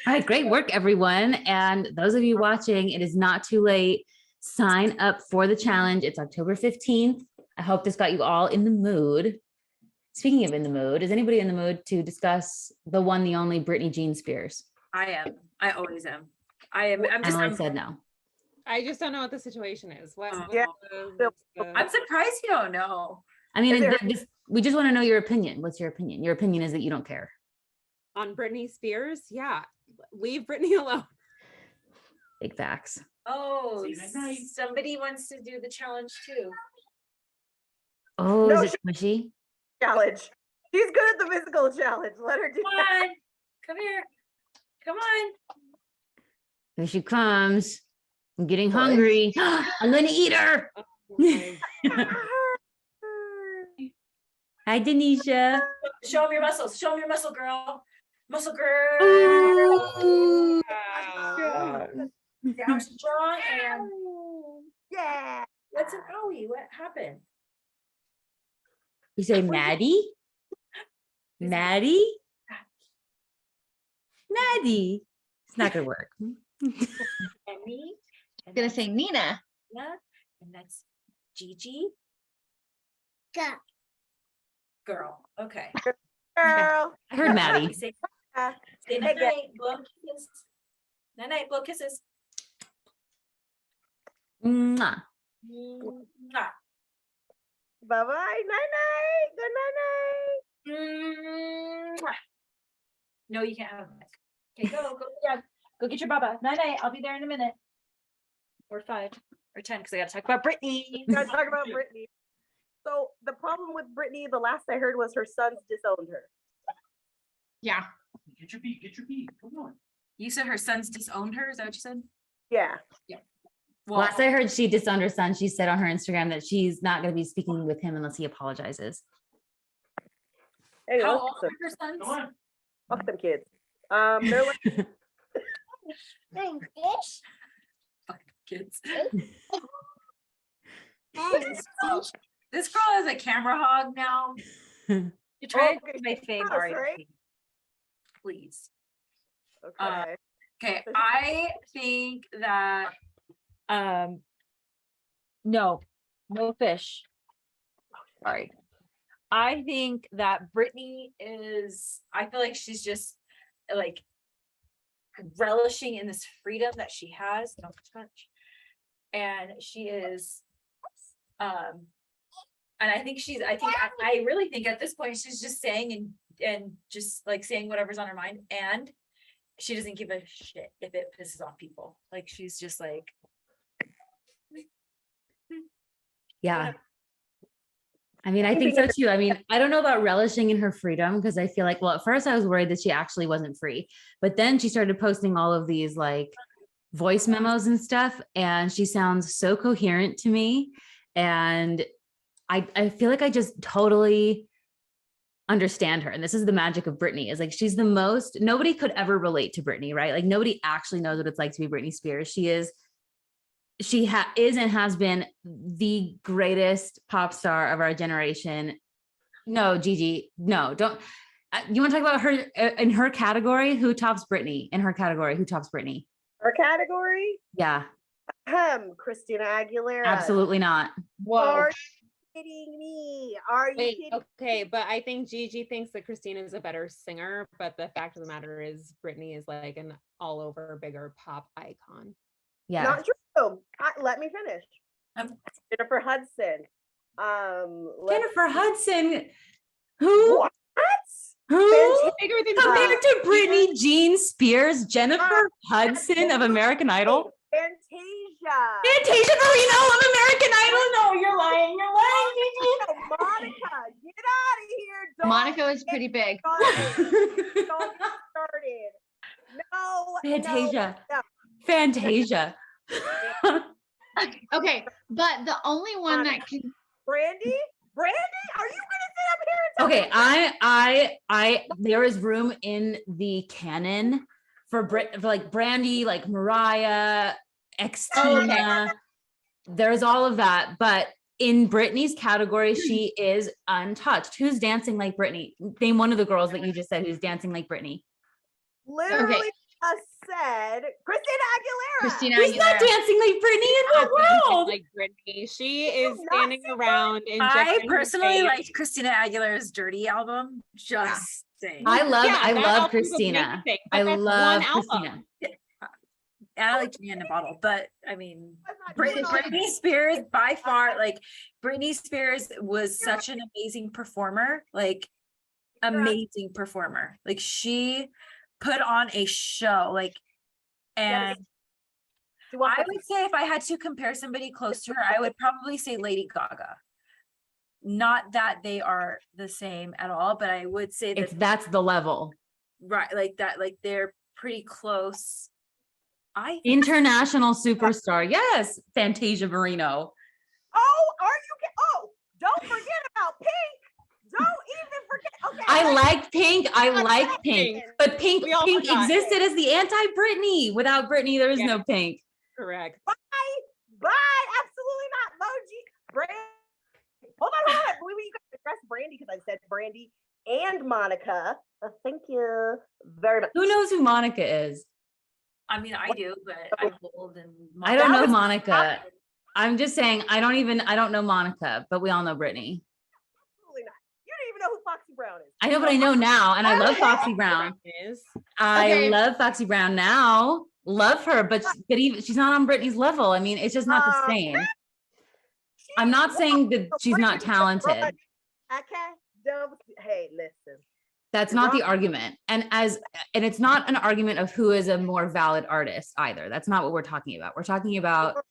[SPEAKER 1] All right, great work, everyone. And those of you watching, it is not too late. Sign up for the challenge. It's October 15th. I hope this got you all in the mood. Speaking of in the mood, is anybody in the mood to discuss the one, the only Britney Jean Spears?
[SPEAKER 3] I am. I always am. I'm just.
[SPEAKER 1] Emily said no.
[SPEAKER 5] I just don't know what the situation is.
[SPEAKER 2] Yeah.
[SPEAKER 3] I'm surprised you don't know.
[SPEAKER 1] I mean,
[SPEAKER 2] Is there-
[SPEAKER 1] we just want to know your opinion. What's your opinion? Your opinion is that you don't care.
[SPEAKER 5] On Britney Spears, yeah. Leave Britney alone.
[SPEAKER 1] Big facts.
[SPEAKER 3] Oh, somebody wants to do the challenge too.
[SPEAKER 1] Oh,
[SPEAKER 2] No,
[SPEAKER 1] is it squishy?
[SPEAKER 2] Challenge. She's good at the physical challenge. Let her do
[SPEAKER 3] Come
[SPEAKER 2] that.
[SPEAKER 3] on, come here. Come on.
[SPEAKER 1] Here she comes. I'm getting
[SPEAKER 2] Boy.
[SPEAKER 1] hungry. I'm gonna eat her.
[SPEAKER 5] Oh my
[SPEAKER 1] Hi, Denisha.
[SPEAKER 3] Show them your muscles. Show them your muscle, girl. Muscle girl.
[SPEAKER 5] God.
[SPEAKER 3] Down strong and
[SPEAKER 2] Yeah.
[SPEAKER 3] what's an owie? What happened?
[SPEAKER 1] You say Maddie? Maddie? Maddie. It's not gonna work.
[SPEAKER 3] And me.
[SPEAKER 4] I'm gonna say Nina.
[SPEAKER 3] And that's Gigi. Girl. Okay.
[SPEAKER 2] Girl.
[SPEAKER 1] I heard Maddie.
[SPEAKER 3] Say
[SPEAKER 2] Uh,
[SPEAKER 3] night night. Blow kisses. Night night. Blow kisses.
[SPEAKER 1] Mwah.
[SPEAKER 3] Mwah.
[SPEAKER 2] Bye-bye. Night-night. Good night-night.
[SPEAKER 3] Mwah. No, you can't have a mic. Okay, go, yeah, go get your baba. Night night. I'll be there in a minute. Or 5 or 10 because I got to talk about Britney.
[SPEAKER 2] Gotta talk about Britney. So the problem with Britney, the last I heard was her sons disowned her.
[SPEAKER 4] Yeah.
[SPEAKER 6] Get your beat. Come on.
[SPEAKER 3] You said her sons disowned her. Is that what you said?
[SPEAKER 2] Yeah.
[SPEAKER 3] Well,
[SPEAKER 1] Last I heard, she disowned her son. She said on her Instagram that she's not going to be speaking with him unless he apologizes.
[SPEAKER 2] Anyway,
[SPEAKER 3] how old
[SPEAKER 2] so,
[SPEAKER 3] are her sons?
[SPEAKER 6] Come on.
[SPEAKER 2] fuck them kids. They're like,
[SPEAKER 3] Fucking kids. This girl is a camera hog now. You try to
[SPEAKER 2] Okay,
[SPEAKER 3] my fave
[SPEAKER 2] gross,
[SPEAKER 3] RIP.
[SPEAKER 2] right?
[SPEAKER 3] Please.
[SPEAKER 2] okay.
[SPEAKER 3] Okay, I think that no fish. Sorry. I think that Britney I feel like she's just like relishing in this freedom that she has. Don't touch. And she is and I really think at this point she's just saying and just like saying whatever's on her mind, and she doesn't give a shit if it pisses off people. Like she's just like,
[SPEAKER 1] Yeah. I mean, I think so too. I mean, I don't know about relishing in her freedom because I feel like, well, at first I was worried that she actually wasn't free, but then she started posting all of these like voice memos and stuff, and she sounds so coherent to me. And I feel like I just totally understand her. And this is the magic of Britney, is like, she's the most, nobody could ever relate to Britney, right? Like nobody actually knows what it's like to be Britney Spears. She is and has been the greatest pop star of our generation. No, Gigi, no, don't. You want to talk about her in her category? Who tops Britney? In her category, who tops Britney?
[SPEAKER 2] Her category?
[SPEAKER 1] Yeah,
[SPEAKER 2] Christina Aguilera.
[SPEAKER 1] absolutely not.
[SPEAKER 2] Are you kidding me? Are you
[SPEAKER 5] Wait,
[SPEAKER 2] kidding?
[SPEAKER 5] okay, but I think Gigi thinks that Christina is a better singer, but the fact of the matter is Britney is like an all over bigger pop icon.
[SPEAKER 1] Yeah,
[SPEAKER 2] Not true. Let me finish. Jennifer Hudson.
[SPEAKER 1] Jennifer Hudson. Who?
[SPEAKER 2] What?
[SPEAKER 1] Who?
[SPEAKER 5] Bigger than
[SPEAKER 1] Compared to Britney Jean Spears, Jennifer Hudson of American Idol.
[SPEAKER 2] Fantasia.
[SPEAKER 1] Fantasia Barrino of American Idol. No, you're lying. You're lying, Gigi.
[SPEAKER 2] Monica, get out of here. Don't
[SPEAKER 4] Monica is
[SPEAKER 2] get
[SPEAKER 4] pretty big.
[SPEAKER 2] started. Don't get started. No.
[SPEAKER 1] Fantasia.
[SPEAKER 2] No.
[SPEAKER 1] Fantasia.
[SPEAKER 4] Okay, but the only one that can
[SPEAKER 2] Brandy? Are you gonna sit up here and tell
[SPEAKER 1] Okay,
[SPEAKER 2] me?
[SPEAKER 1] I there is room in the canon for like Brandy, like Mariah, Xtina. There's all of that, but in Britney's category, she is untouched. Who's dancing like Britney? Name one of the girls that you just said who's dancing like Britney.
[SPEAKER 2] Literally just said Christina Aguilera.
[SPEAKER 4] Christina
[SPEAKER 1] Who's not
[SPEAKER 4] Aguilera.
[SPEAKER 1] dancing like Britney in the world?
[SPEAKER 5] like Britney. She is
[SPEAKER 2] not
[SPEAKER 5] standing
[SPEAKER 2] see
[SPEAKER 5] around in
[SPEAKER 3] I personally liked Christina Aguilera's Dirty album. Just saying.
[SPEAKER 1] I love
[SPEAKER 5] that album was
[SPEAKER 1] Christina.
[SPEAKER 5] amazing, but
[SPEAKER 1] I
[SPEAKER 5] that's
[SPEAKER 1] love
[SPEAKER 5] one album.
[SPEAKER 1] Christina.
[SPEAKER 3] And I like Jenny in a Bottle, but I mean,
[SPEAKER 2] I'm not doing all
[SPEAKER 3] Britney Spears by far, like Britney Spears was such an amazing performer, like amazing performer. Like she put on a show, like, and I would say if I had to compare somebody close to her, I would probably say Lady Gaga. Not that they are the same at all, but I would say that
[SPEAKER 1] That's the level.
[SPEAKER 3] right, like that, like they're pretty close.
[SPEAKER 1] International superstar. Yes, Fantasia Barrino.
[SPEAKER 2] Oh, don't forget about Pink. Don't even forget. Okay.
[SPEAKER 1] I like Pink. I like Pink. But Pink
[SPEAKER 5] We all
[SPEAKER 1] Pink
[SPEAKER 5] forgot.
[SPEAKER 1] existed as the anti-Britney. Without Britney, there is no Pink.
[SPEAKER 5] Correct.
[SPEAKER 2] Bye. Absolutely not. Logie. Brandy. Hold on. We got to address Brandy because I said Brandy and Monica. Thank you very much.
[SPEAKER 1] Who knows who Monica is?
[SPEAKER 3] I mean, I do, but I'm old and
[SPEAKER 1] I don't know Monica. I'm just saying I don't know Monica, but we all know Britney.
[SPEAKER 2] Absolutely not. You don't even know who Foxy Brown is.
[SPEAKER 1] I know, but I know now, and I love Foxy Brown. I love Foxy Brown now. Love her, but even she's not on Britney's level. I mean, it's just not the same. I'm not saying that she's not talented.
[SPEAKER 2] Okay. Hey, listen.
[SPEAKER 1] That's not the argument. And it's not an argument of who is a more valid artist either. That's not what we're talking about. We're talking about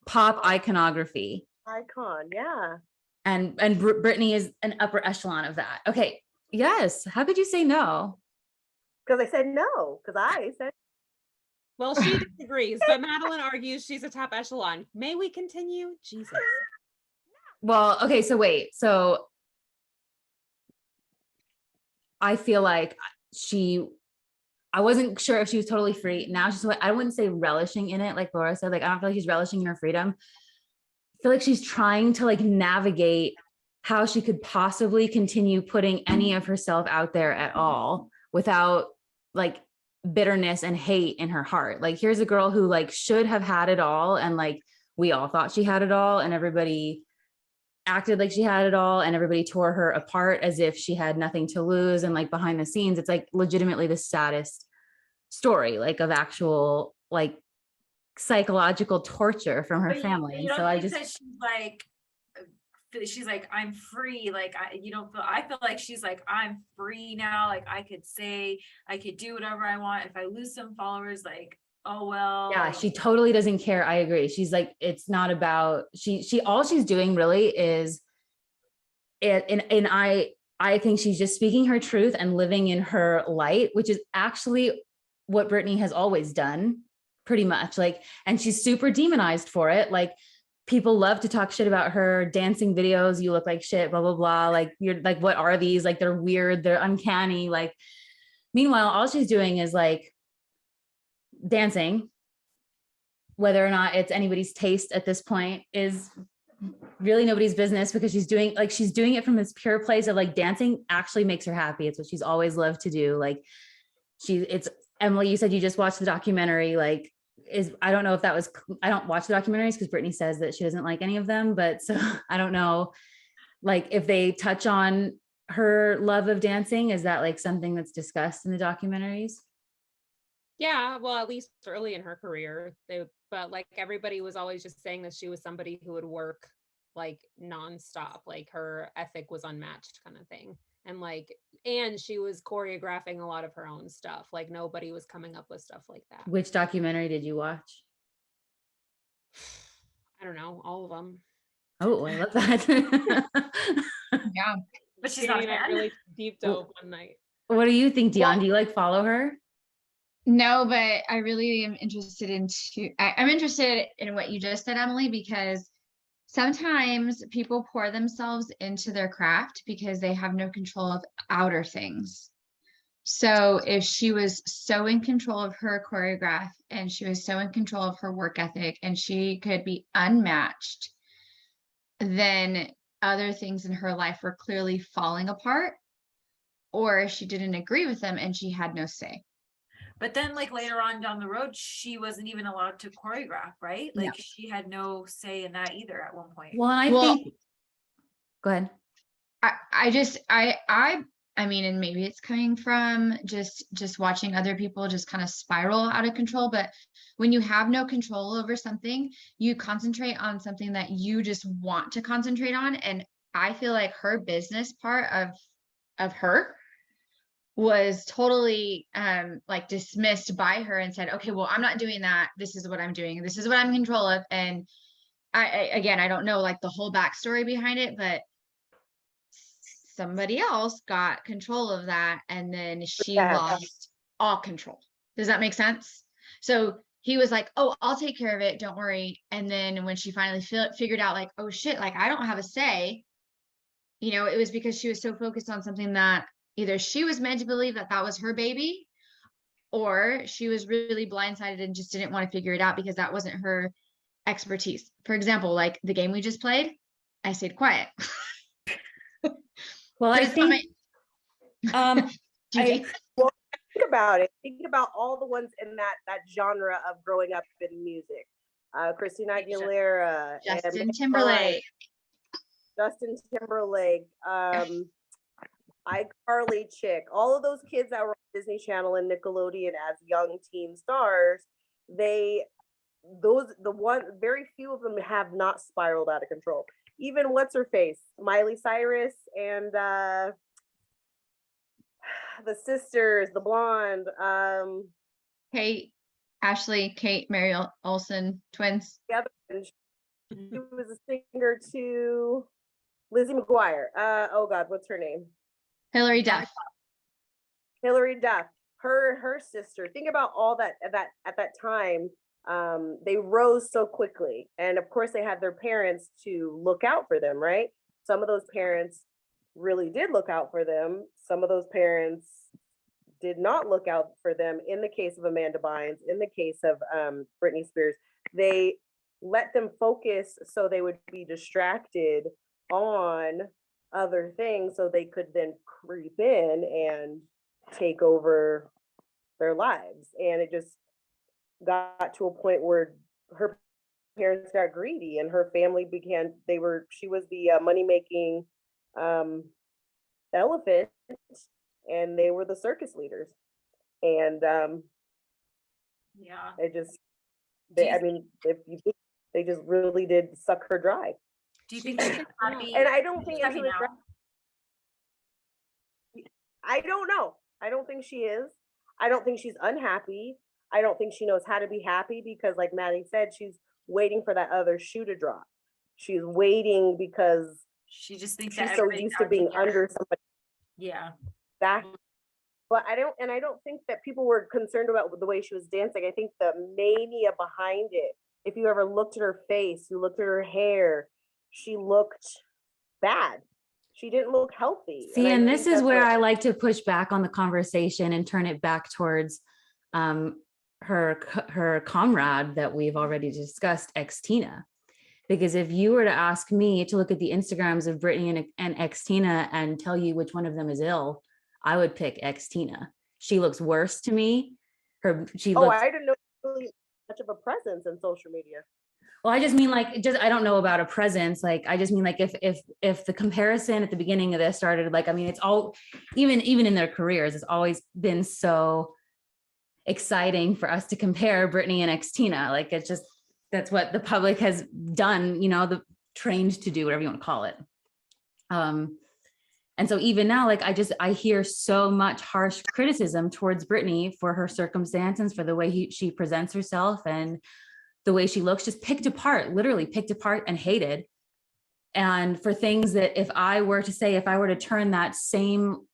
[SPEAKER 1] pop iconography.
[SPEAKER 2] Icon, yeah.
[SPEAKER 1] And Britney is an upper echelon of that. Okay. Yes. How could you say no?
[SPEAKER 2] Because I said no. Because I said.
[SPEAKER 5] Well, she disagrees, but Madeline argues she's a top echelon. May we continue? Jesus.
[SPEAKER 1] Well, okay. So wait. So I feel like I wasn't sure if she was totally free. Now she's what I wouldn't say relishing in it. Like Laura said, like, I don't feel like she's relishing in her freedom. I feel like she's trying to like navigate how she could possibly continue putting any of herself out there at all without like bitterness and hate in her heart. Like, here's a girl who like should have had it all. And like, we all thought she had it all, and everybody acted like she had it all, and everybody tore her apart as if she had nothing to lose. And like behind the scenes, it's like legitimately the saddest story, like of actual like psychological torture from her family. And so I just
[SPEAKER 3] she's like, I'm free. Like, I feel like she's like, I'm free now. Like, I could do whatever I want. If I lose some followers, like, oh, well.
[SPEAKER 1] Yeah, she totally doesn't care. I agree. She's like, it's not about, all she's doing really is it. And I think she's just speaking her truth and living in her light, which is actually what Britney has always done pretty much. Like, and she's super demonized for it. Like, people love to talk shit about her dancing videos. You look like shit, blah, blah, blah. Like, you're like, what are these? Like, they're weird. They're uncanny. Like, meanwhile, all she's doing is like dancing. Whether or not it's anybody's taste at this point is really nobody's business, because she's doing it from this pure place of like, dancing actually makes her happy. It's what she's always loved to do. Like, it's Emily, you said you just watched the documentary. Like, I don't know if that was, I don't watch the documentaries because Britney says that she doesn't like any of them, but so I don't know, like, if they touch on her love of dancing, is that like something that's discussed in the documentaries?
[SPEAKER 5] Yeah, well, at least early in her career, but like everybody was always just saying that she was somebody who would work like nonstop, like her ethic was unmatched kind of thing. And she was choreographing a lot of her own stuff. Like, nobody was coming up with stuff like that.
[SPEAKER 1] Which documentary did you watch?
[SPEAKER 5] I don't know, all of them.
[SPEAKER 1] Oh, I love that.
[SPEAKER 4] Yeah.
[SPEAKER 3] But she's not a fan.
[SPEAKER 5] Really deep dove one night.
[SPEAKER 1] What do you think, Dionne? Do you like follow her?
[SPEAKER 4] No, but I really am interested I'm interested in what you just said, Emily, because sometimes people pour themselves into their craft because they have no control of outer things. So if she was so in control of her choreograph and she was so in control of her work ethic and she could be unmatched, then other things in her life were clearly falling apart, or she didn't agree with them and she had no say.
[SPEAKER 3] But then like later on down the road, she wasn't even allowed to choreograph, right? Like she had no say in that either at one point.
[SPEAKER 1] Well, and I think, go ahead.
[SPEAKER 4] I mean, and maybe it's coming from just watching other people just kind of spiral out of control. But when you have no control over something, you concentrate on something that you just want to concentrate on. And I feel like her business part of her was totally like dismissed by her and said, okay, well, I'm not doing that. This is what I'm doing. This is what I'm in control of. And I don't know like the whole backstory behind it, but somebody else got control of that. And then she lost all control. Does that make sense? So he was like, oh, I'll take care of it. Don't worry. And then when she finally figured out like, oh shit, like I don't have a say, you know, it was because she was so focused on something that either she was meant to believe that that was her baby, or she was really blindsided and just didn't want to figure it out because that wasn't her expertise. For example, like the game we just played, I stayed quiet.
[SPEAKER 1] Well, I think,
[SPEAKER 2] think about it. Think about all the ones in that genre of growing up in music. Christina Aguilera,
[SPEAKER 4] Justin Timberlake,
[SPEAKER 2] iCarly chick, all of those kids that were on Disney Channel and Nickelodeon as young teen stars, very few of them have not spiraled out of control. Even what's her face, Miley Cyrus, and the sisters, the blonde.
[SPEAKER 4] Kate, Ashley, Kate, Mary Olsen, twins.
[SPEAKER 2] The other one, she was a singer to Lizzie McGuire. Oh God, what's her name?
[SPEAKER 4] Hillary Duff.
[SPEAKER 2] Hillary Duff. Her sister. Think about all that at that time. They rose so quickly, and of course they had their parents to look out for them, right? Some of those parents really did look out for them. Some of those parents did not look out for them. In the case of Amanda Bynes, in the case of Britney Spears, they let them focus so they would be distracted on other things so they could then creep in and take over their lives. And it just got to a point where her parents got greedy and her family began, she was the money-making elephant, and they were the circus leaders. And
[SPEAKER 3] Yeah.
[SPEAKER 2] it just, they just really did suck her dry.
[SPEAKER 3] Do you think she's happy?
[SPEAKER 2] And I don't think
[SPEAKER 3] happy now?
[SPEAKER 2] I don't know. I don't think she is. I don't think she's unhappy. I don't think she knows how to be happy because, like Maddie said, she's waiting for that other shoe to drop. She's waiting because
[SPEAKER 3] She just thinks
[SPEAKER 2] she's
[SPEAKER 3] that
[SPEAKER 2] so
[SPEAKER 3] everybody's
[SPEAKER 2] used to
[SPEAKER 3] out
[SPEAKER 2] being
[SPEAKER 3] together.
[SPEAKER 2] under somebody
[SPEAKER 3] Yeah.
[SPEAKER 2] back. But I don't think that people were concerned about the way she was dancing. I think the mania behind it, if you ever looked at her face, you looked at her hair, she looked bad. She didn't look healthy.
[SPEAKER 1] See, and this is where
[SPEAKER 2] I
[SPEAKER 1] I like to push back on the conversation and turn it back towards her comrade that we've already discussed, ex-Tina. Because if you were to ask me to look at the Instagrams of Britney and ex-Tina and tell you which one of them is ill, I would pick ex-Tina. She looks worse to me.
[SPEAKER 2] I didn't know really much of a presence in social media.
[SPEAKER 1] Well, I just mean like, I don't know about a presence. Like, I just mean like if the comparison at the beginning of this started, like, I mean, it's all, even in their careers, it's always been so exciting for us to compare Britney and ex-Tina. Like, it's just, that's what the public has done, the trained to do, whatever you want to call it. And so even now, like, I hear so much harsh criticism towards Britney for her circumstances, for the way she presents herself and the way she looks, just literally picked apart and hated. And for things that if I were to turn that same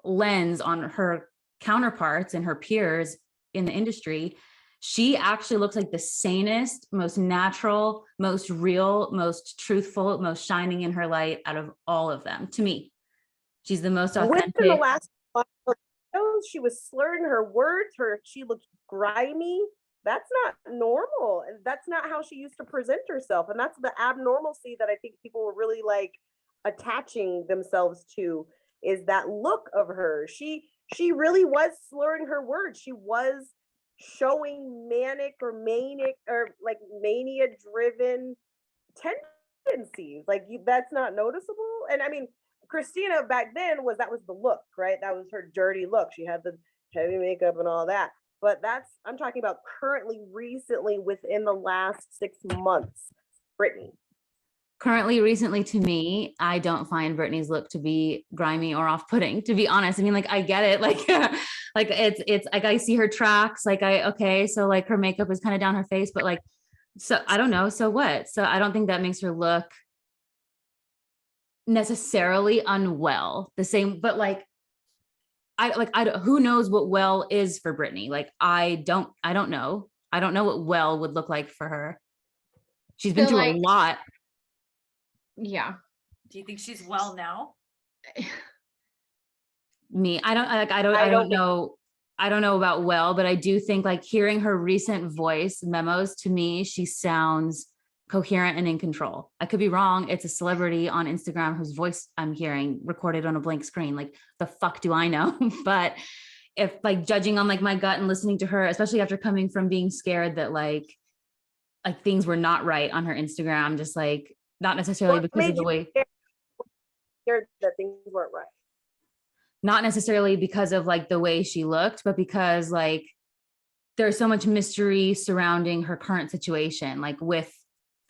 [SPEAKER 1] lens on her counterparts and her peers in the industry, she actually looks like the sanest, most natural, most real, most truthful, most shining in her light out of all of them. To me, she's the most authentic.
[SPEAKER 2] Within the last month, she was slurring her words. She looked grimy. That's not normal. And that's not how she used to present herself. And that's the abnormalcy that I think people were really like attaching themselves to, is that look of her. She really was slurring her words. She was showing manic or like mania driven tendencies. Like, that's not noticeable. And I mean, Christina back then that was the look, right? That was her dirty look. She had the heavy makeup and all that. But I'm talking about recently, within the last 6 months, Britney.
[SPEAKER 1] Recently to me, I don't find Britney's look to be grimy or off-putting, to be honest. I mean, like, I get it. Like, like it's like, I see her tracks, like so like her makeup is kind of down her face, but like, so I don't know. So what? So I don't think that makes her look necessarily unwell the same, but like, who knows what well is for Britney? Like, I don't know. I don't know what well would look like for her. She's been through a lot.
[SPEAKER 4] Yeah.
[SPEAKER 3] Do you think she's well now?
[SPEAKER 1] I don't know. I don't know about well, but I do think, like, hearing her recent voice memos, to me, she sounds coherent and in control. I could be wrong. It's a celebrity on Instagram whose voice I'm hearing recorded on a blank screen. Like, the fuck do I know? But if, like, judging on like my gut and listening to her, especially after coming from being scared that like things were not right on her Instagram, just like, not necessarily because of the way,
[SPEAKER 2] scared that things weren't right.
[SPEAKER 1] Not necessarily because of like the way she looked, but because like there's so much mystery surrounding her current situation, like with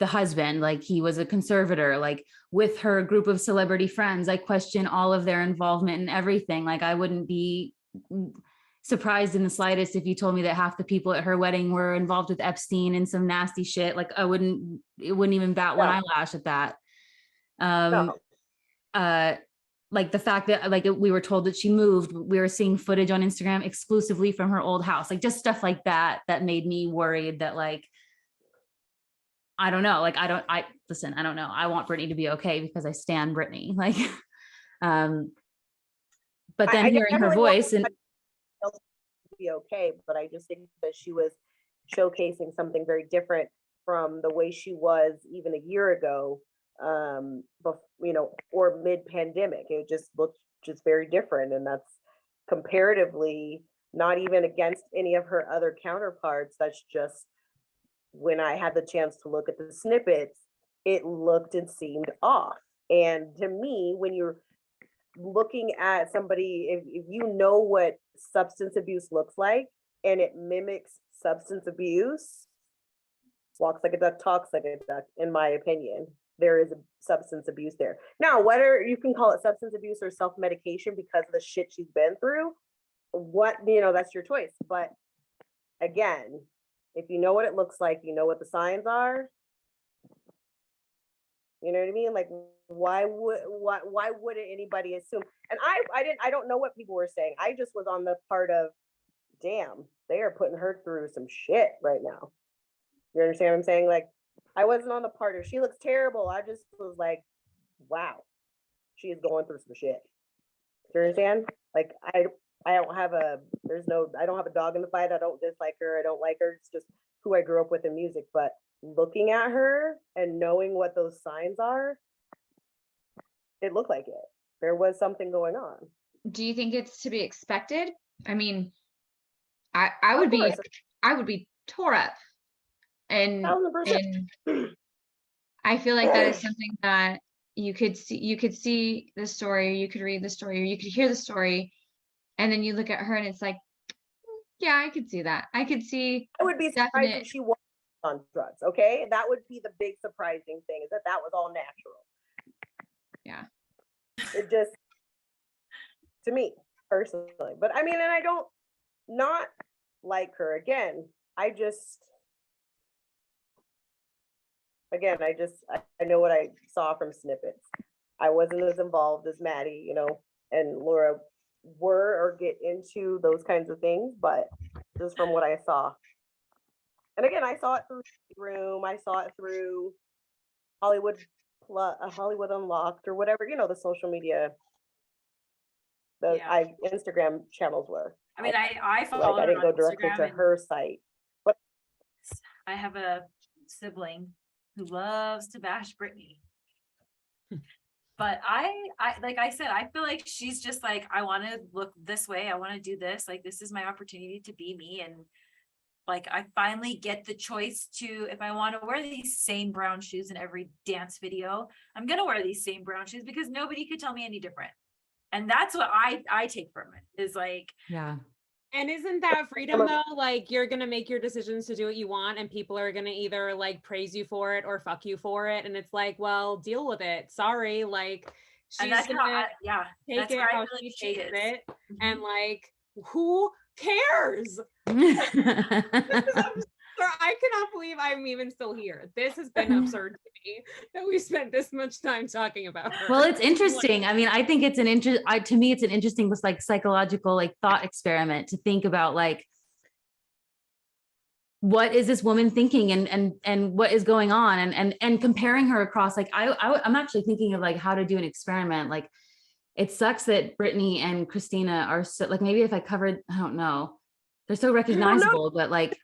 [SPEAKER 1] the husband, like he was a conservator, like with her group of celebrity friends. I question all of their involvement in everything. Like I wouldn't be surprised in the slightest if you told me that half the people at her wedding were involved with Epstein and some nasty shit. Like it wouldn't even bat one eyelash at that. Like the fact that like we were told that she moved, we were seeing footage on Instagram exclusively from her old house, like just stuff like that made me worried that like, I don't know, like I don't know. I want Britney to be okay because I stan Britney. Like, but then hearing her voice and
[SPEAKER 2] be okay, but I just think that she was showcasing something very different from the way she was even a year ago, or mid-pandemic. It just looked just very different, and that's comparatively not even against any of her other counterparts. That's just when I had the chance to look at the snippets, it looked and seemed off. And to me, when you're looking at somebody, if you know what substance abuse looks like and it mimics substance abuse, walks like a duck, talks like a duck, in my opinion, there is a substance abuse there. Now, whether you can call it substance abuse or self-medication because of the shit she's been through, that's your choice. But again, if you know what it looks like, you know what the signs are, you know what I mean? Like, why wouldn't anybody assume? And I don't know what people were saying. I just was on the part of, damn, they are putting her through some shit right now. You understand what I'm saying? Like, I wasn't on the part of she looks terrible. I just was like, wow, she is going through some shit. Do you understand? Like, I don't have a dog in the fight. I don't dislike her. I don't like her. It's just who I grew up with in music. But looking at her and knowing what those signs are, it looked like it. There was something going on.
[SPEAKER 4] Do you think it's to be expected? I mean, I would be tore up. And I feel like that is something that you could see the story, or you could read the story, or you could hear the story, and then you look at her and it's like, yeah, I could see that. I could see.
[SPEAKER 2] I would be surprised if she was on drugs. Okay, that would be the big surprising thing, is that was all natural.
[SPEAKER 4] Yeah,
[SPEAKER 2] it just, to me personally. But I mean, and I don't not like her. I know what I saw from snippets. I wasn't as involved as Maddie, and Laura were or get into those kinds of things, but just from what I saw. And again, I saw it through Room. I saw it through Hollywood Unlocked, or whatever, the social media, Instagram channels were.
[SPEAKER 3] I mean, I follow
[SPEAKER 2] I didn't go directly to her site. But
[SPEAKER 3] I have a sibling who loves to bash Britney. But like I said, I feel like she's just like, I want to look this way. I want to do this. Like, this is my opportunity to be me. And like, I finally get the choice to, if I want to wear these same brown shoes in every dance video, I'm going to wear these same brown shoes because nobody could tell me any different. And that's what I take from it, is like,
[SPEAKER 1] yeah.
[SPEAKER 5] And isn't that freedom though? Like, you're going to make your decisions to do what you want, and people are going to either like praise you for it or fuck you for it. And it's like, well, deal with it. Sorry. Like, she's going to take it how she takes it. And like, who cares? I cannot believe I'm even still here. This has been absurd to me that we spent this much time talking about her.
[SPEAKER 1] Well, it's interesting. I mean, I think it's to me, it's an interesting, like, psychological, like, thought experiment to think about, like, what is this woman thinking, and what is going on, and comparing her across, like, I'm actually thinking of like how to do an experiment. Like, it sucks that Britney and Christina are so, like, maybe if I covered, I don't know, they're so recognizable, but like,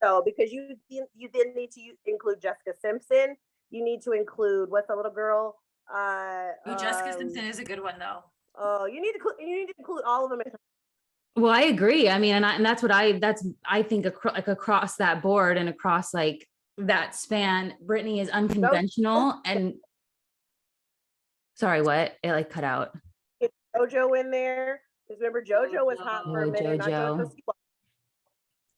[SPEAKER 2] so because you didn't need to include Jessica Simpson. You need to include, what's the little girl?
[SPEAKER 3] Jessica Simpson is a good one though.
[SPEAKER 2] Oh, you need to include all of them.
[SPEAKER 1] Well, I agree. I mean, and that's what I think like across that board and across like that span, Britney is unconventional. And sorry, what? It like cut out.
[SPEAKER 2] Get JoJo in there, because remember JoJo was hot for a minute.
[SPEAKER 1] JoJo.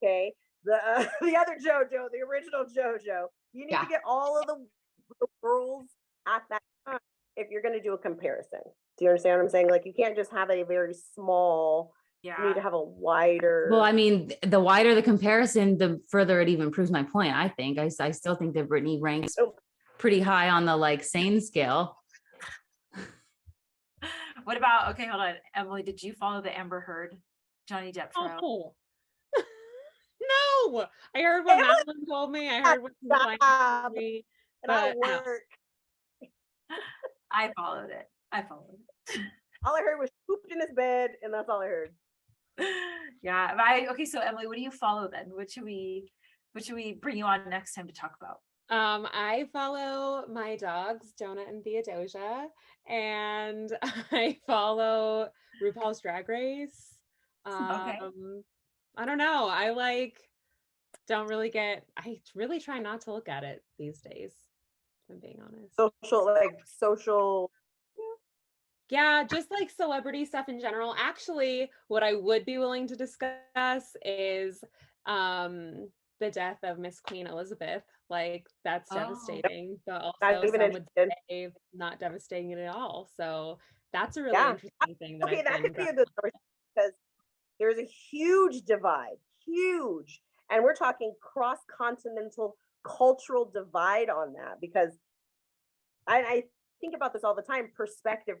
[SPEAKER 2] Okay, the other JoJo, the original JoJo. You need to get all of the girls at that time if you're going to do a comparison. Do you understand what I'm saying? Like, you can't just have a very small. You need to have a wider.
[SPEAKER 1] Well, I mean, the wider the comparison, the further it even proves my point. I think I still think that Britney ranks pretty high on the like sane scale.
[SPEAKER 3] What about, okay, hold on. Emily, did you follow the Amber Heard Johnny Depp trial?
[SPEAKER 5] Oh. No, I heard what Madeline told me. I heard what told me.
[SPEAKER 2] But work.
[SPEAKER 3] I followed it.
[SPEAKER 2] All I heard was pooped in his bed, and that's all I heard.
[SPEAKER 3] Yeah. Okay, so Emily, what do you follow then? What should we bring you on next time to talk about?
[SPEAKER 5] I follow my dogs, Jonah and Theodosia, and I follow RuPaul's Drag Race.
[SPEAKER 3] Okay.
[SPEAKER 5] I don't know. I really try not to look at it these days, if I'm being honest.
[SPEAKER 2] Social.
[SPEAKER 5] Yeah, just like celebrity stuff in general. Actually, what I would be willing to discuss is the death of Miss Queen Elizabeth. Like, that's devastating, but also some would say not devastating at all. So that's a really interesting thing.
[SPEAKER 2] That could be a good story, because there's a huge divide, and we're talking cross-continental cultural divide on that, because I think about this all the time. Perspective.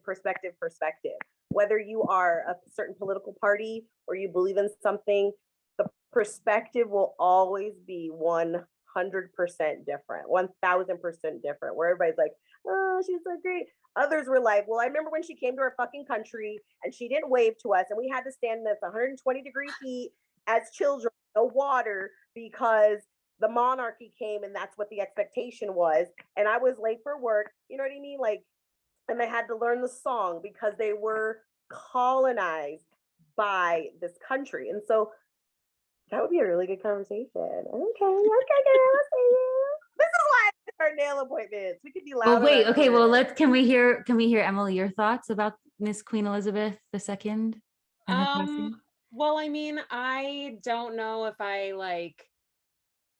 [SPEAKER 2] Whether you are a certain political party or you believe in something, the perspective will always be 100% different, 1000% different, where everybody's like, oh, she's so great. Others were like, well, I remember when she came to our fucking country and she didn't wave to us, and we had to stand in this 120-degree heat as children, no water, because the monarchy came and that's what the expectation was. And I was late for work, you know what I mean? Like, and they had to learn the song because they were colonized by this country. And so that would be a really good conversation. Okay, girl. This is why our nail appointments. We could be loud.
[SPEAKER 1] Well, wait, okay. Well, can we hear Emily, your thoughts about Miss Queen Elizabeth II?
[SPEAKER 5] Well, I mean, I don't know if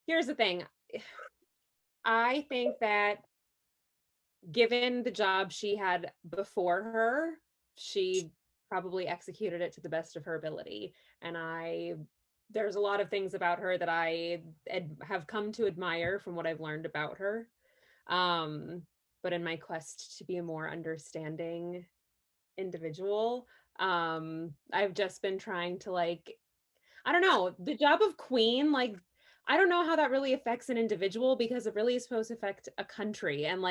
[SPEAKER 5] here's the thing. I think that given the job she had before her, she probably executed it to the best of her ability. And there's a lot of things about her that I have come to admire from what I've learned about her. But in my quest to be a more understanding individual, I've just been trying to I don't know, the job of queen, I don't know how that really affects an individual, because it really is supposed to affect a country. And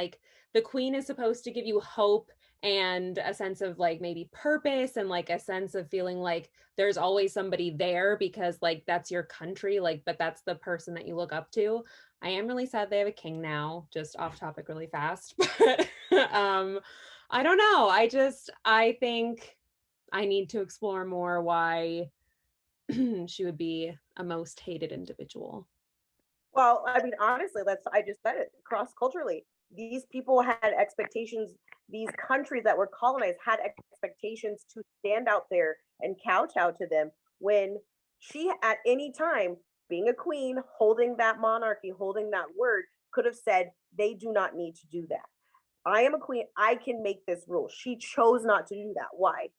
[SPEAKER 5] the queen is supposed to give you hope and a sense of maybe purpose, and a sense of feeling like there's always somebody there, because that's your country, but that's the person that you look up to. I am really sad they have a king now, just off topic really fast, but I don't know. I think I need to explore more why she would be a most hated individual.
[SPEAKER 2] Well, I mean, honestly, I just said it, cross-culturally. These people had expectations. These countries that were colonized had expectations to stand out there and kowtow to them, when she, at any time, being a queen, holding that monarchy, holding that word, could have said, they do not need to do that. I am a queen. I can make this rule. She chose not to do that. Why?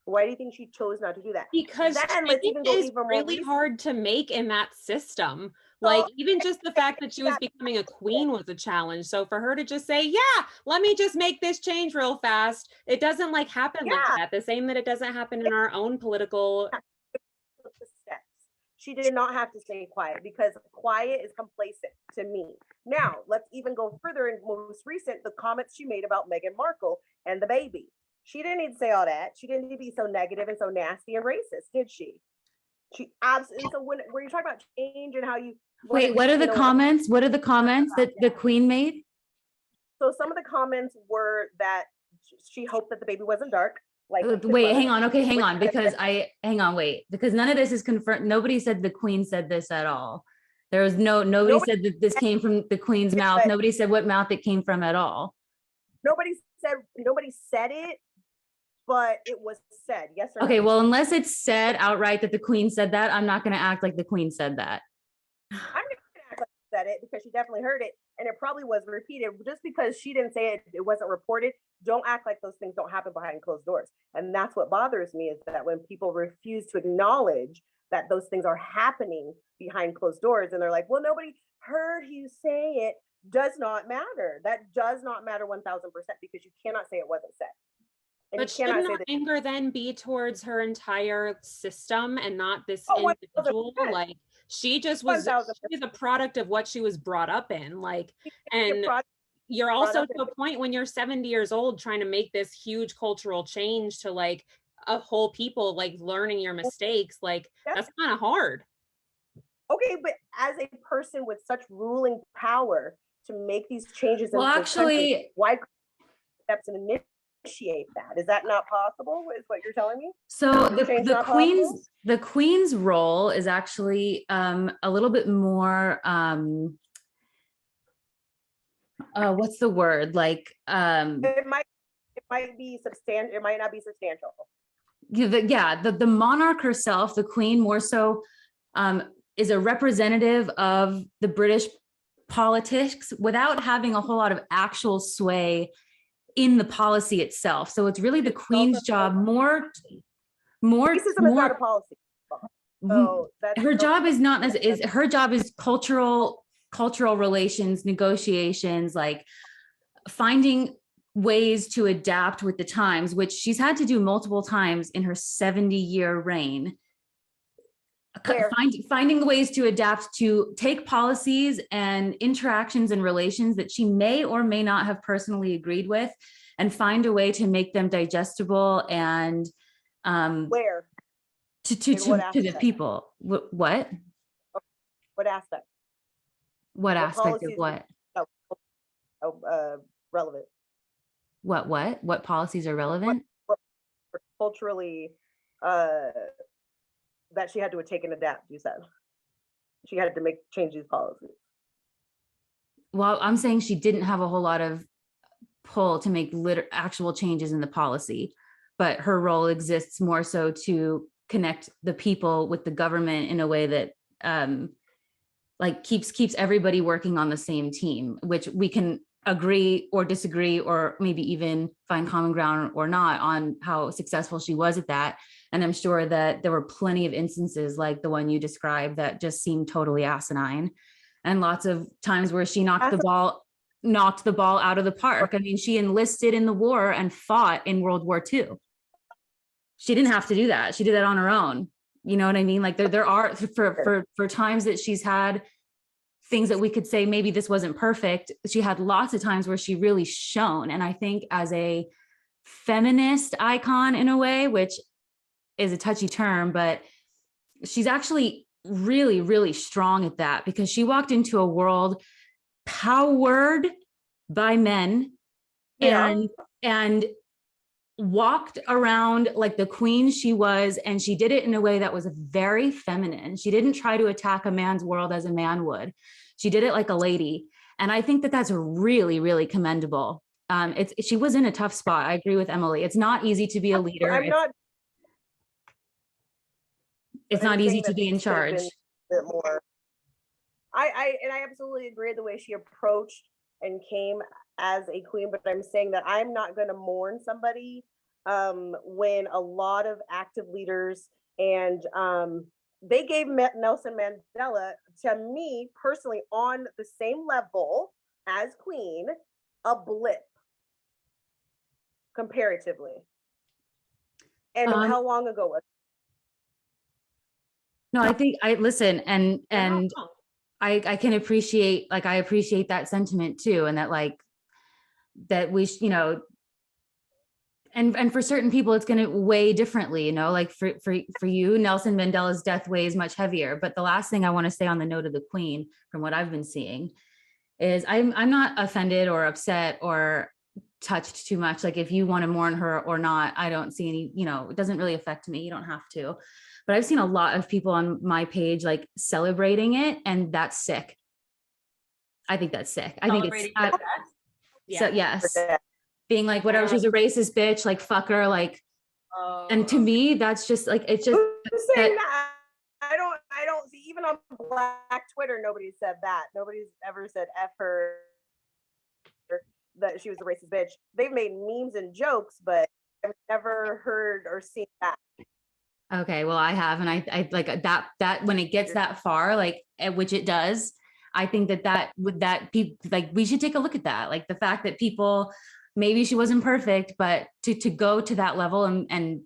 [SPEAKER 2] Why do you think she chose not to do that?
[SPEAKER 5] Because it is really hard to make in that system. Even just the fact that she was becoming a queen was a challenge. So for her to just say, yeah, let me just make this change real fast. It doesn't happen like that. The same that it doesn't happen in our own political
[SPEAKER 2] steps. She did not have to stay quiet, because quiet is complacent to me. Now, let's even go further, and most recent, the comments she made about Meghan Markle and the baby. She didn't need to say all that. She didn't need to be so negative and so nasty and racist, did she? She absolutely. So when you talk about change and how you
[SPEAKER 1] wait, what are the comments? What are the comments that the queen made?
[SPEAKER 2] So some of the comments were that she hoped that the baby wasn't dark.
[SPEAKER 1] Wait, hang on. Okay, hang on, because because none of this is confirmed. Nobody said the queen said this at all. There was nobody said that this came from the queen's mouth. Nobody said what mouth it came from at all.
[SPEAKER 2] Nobody said it. but it was said. Yes or no?
[SPEAKER 1] Okay, well, unless it's said outright that the queen said that, I'm not going to act like the queen said that.
[SPEAKER 2] I'm not going to act like she said it because she definitely heard it, and it probably was repeated. Just because she didn't say it, it wasn't reported. Don't act like those things don't happen behind closed doors. And that's what bothers me, is that when people refuse to acknowledge that those things are happening behind closed doors, and they're like, well, nobody heard you say it, does not matter. That does not matter 1000%, because you cannot say it wasn't said. And
[SPEAKER 5] But
[SPEAKER 2] you cannot
[SPEAKER 5] shouldn't
[SPEAKER 2] say
[SPEAKER 5] our
[SPEAKER 2] that.
[SPEAKER 5] anger then be towards her entire system and not this
[SPEAKER 2] Oh, 1000%.
[SPEAKER 5] individual? Like, she just was,
[SPEAKER 2] 1000%.
[SPEAKER 5] she's a product of what she was brought up in. Like, and
[SPEAKER 2] Your
[SPEAKER 5] you're also
[SPEAKER 2] up
[SPEAKER 5] to a point when you're 70 years old trying to make this huge cultural change to like a whole people, like learning your mistakes. Like, that's kind of hard.
[SPEAKER 2] Okay, but as a person with such ruling power to make these changes in
[SPEAKER 1] Well,
[SPEAKER 2] the
[SPEAKER 1] actually,
[SPEAKER 2] country, why steps and initiate that? Is that not possible? Is what you're telling me?
[SPEAKER 1] so
[SPEAKER 2] Change
[SPEAKER 1] the
[SPEAKER 2] not possible?
[SPEAKER 1] queen's role is actually a little bit more what's the word, like
[SPEAKER 2] It might be substantial. It might not be substantial.
[SPEAKER 1] the monarch herself, the queen, more so is a representative of the British politics without having a whole lot of actual sway in the policy itself. So it's really the queen's job more
[SPEAKER 2] Racism is not a policy. So that's
[SPEAKER 1] her job is not as is her job is cultural relations, negotiations, like finding ways to adapt with the times, which she's had to do multiple times in her 70-year reign. Finding ways to adapt, to take policies and interactions and relations that she may or may not have personally agreed with, and find a way to make them digestible and
[SPEAKER 2] where
[SPEAKER 1] to the people. What
[SPEAKER 2] aspect?
[SPEAKER 1] What aspect of what?
[SPEAKER 2] Relevant.
[SPEAKER 1] What policies are relevant?
[SPEAKER 2] What culturally that she had to take and adapt, you said. She had to change these policies.
[SPEAKER 1] Well, I'm saying she didn't have a whole lot of pull to make actual changes in the policy, but her role exists more so to connect the people with the government in a way that like keeps everybody working on the same team, which we can agree or disagree or maybe even find common ground or not on how successful she was at that. And I'm sure that there were plenty of instances like the one you described that just seemed totally asinine, and lots of times where she knocked the ball out of the park. I mean, she enlisted in the war and fought in World War II. She didn't have to do that. She did that on her own. You know what I mean? Like there are for times that she's had things that we could say maybe this wasn't perfect. She had lots of times where she really shone. And I think as a feminist icon in a way, which is a touchy term, but she's actually really, really strong at that, because she walked into a world powered by men and walked around like the queen she was, and she did it in a way that was very feminine. She didn't try to attack a man's world as a man would. She did it like a lady, and I think that that's really, really commendable. She was in a tough spot. I agree with Emily. It's not easy to be a leader. It's not easy to be in charge.
[SPEAKER 2] More. I absolutely agree the way she approached and came as a queen, but I'm saying that I'm not going to mourn somebody when a lot of active leaders and they gave Nelson Mandela, to me personally, on the same level as queen, a blip comparatively. And how long ago was it?
[SPEAKER 1] No, I think listen, and I can appreciate, like, I appreciate that sentiment too. And that, like, that we, you know, and for certain people, it's going to weigh differently, you know, like for you, Nelson Mandela's death weighs much heavier. But the last thing I want to say on the note of the queen, from what I've been seeing, is I'm not offended or upset or touched too much. Like, if you want to mourn her or not, I don't see any, you know, it doesn't really affect me. You don't have to. But I've seen a lot of people on my page like celebrating it, and that's sick. I think that's sick. I think it's so yes, being like, whatever, she's a racist bitch, like fuck her, like And to me, that's just like, it's just
[SPEAKER 2] Who's saying that? I don't see, even on Black Twitter, nobody said that. Nobody's ever said F her, that she was a racist bitch. They've made memes and jokes, but I've never heard or seen that.
[SPEAKER 1] okay, well, I have, and I like that when it gets that far, like, which it does, I think that people, like, we should take a look at that. Like the fact that people, maybe she wasn't perfect, but to go to that level and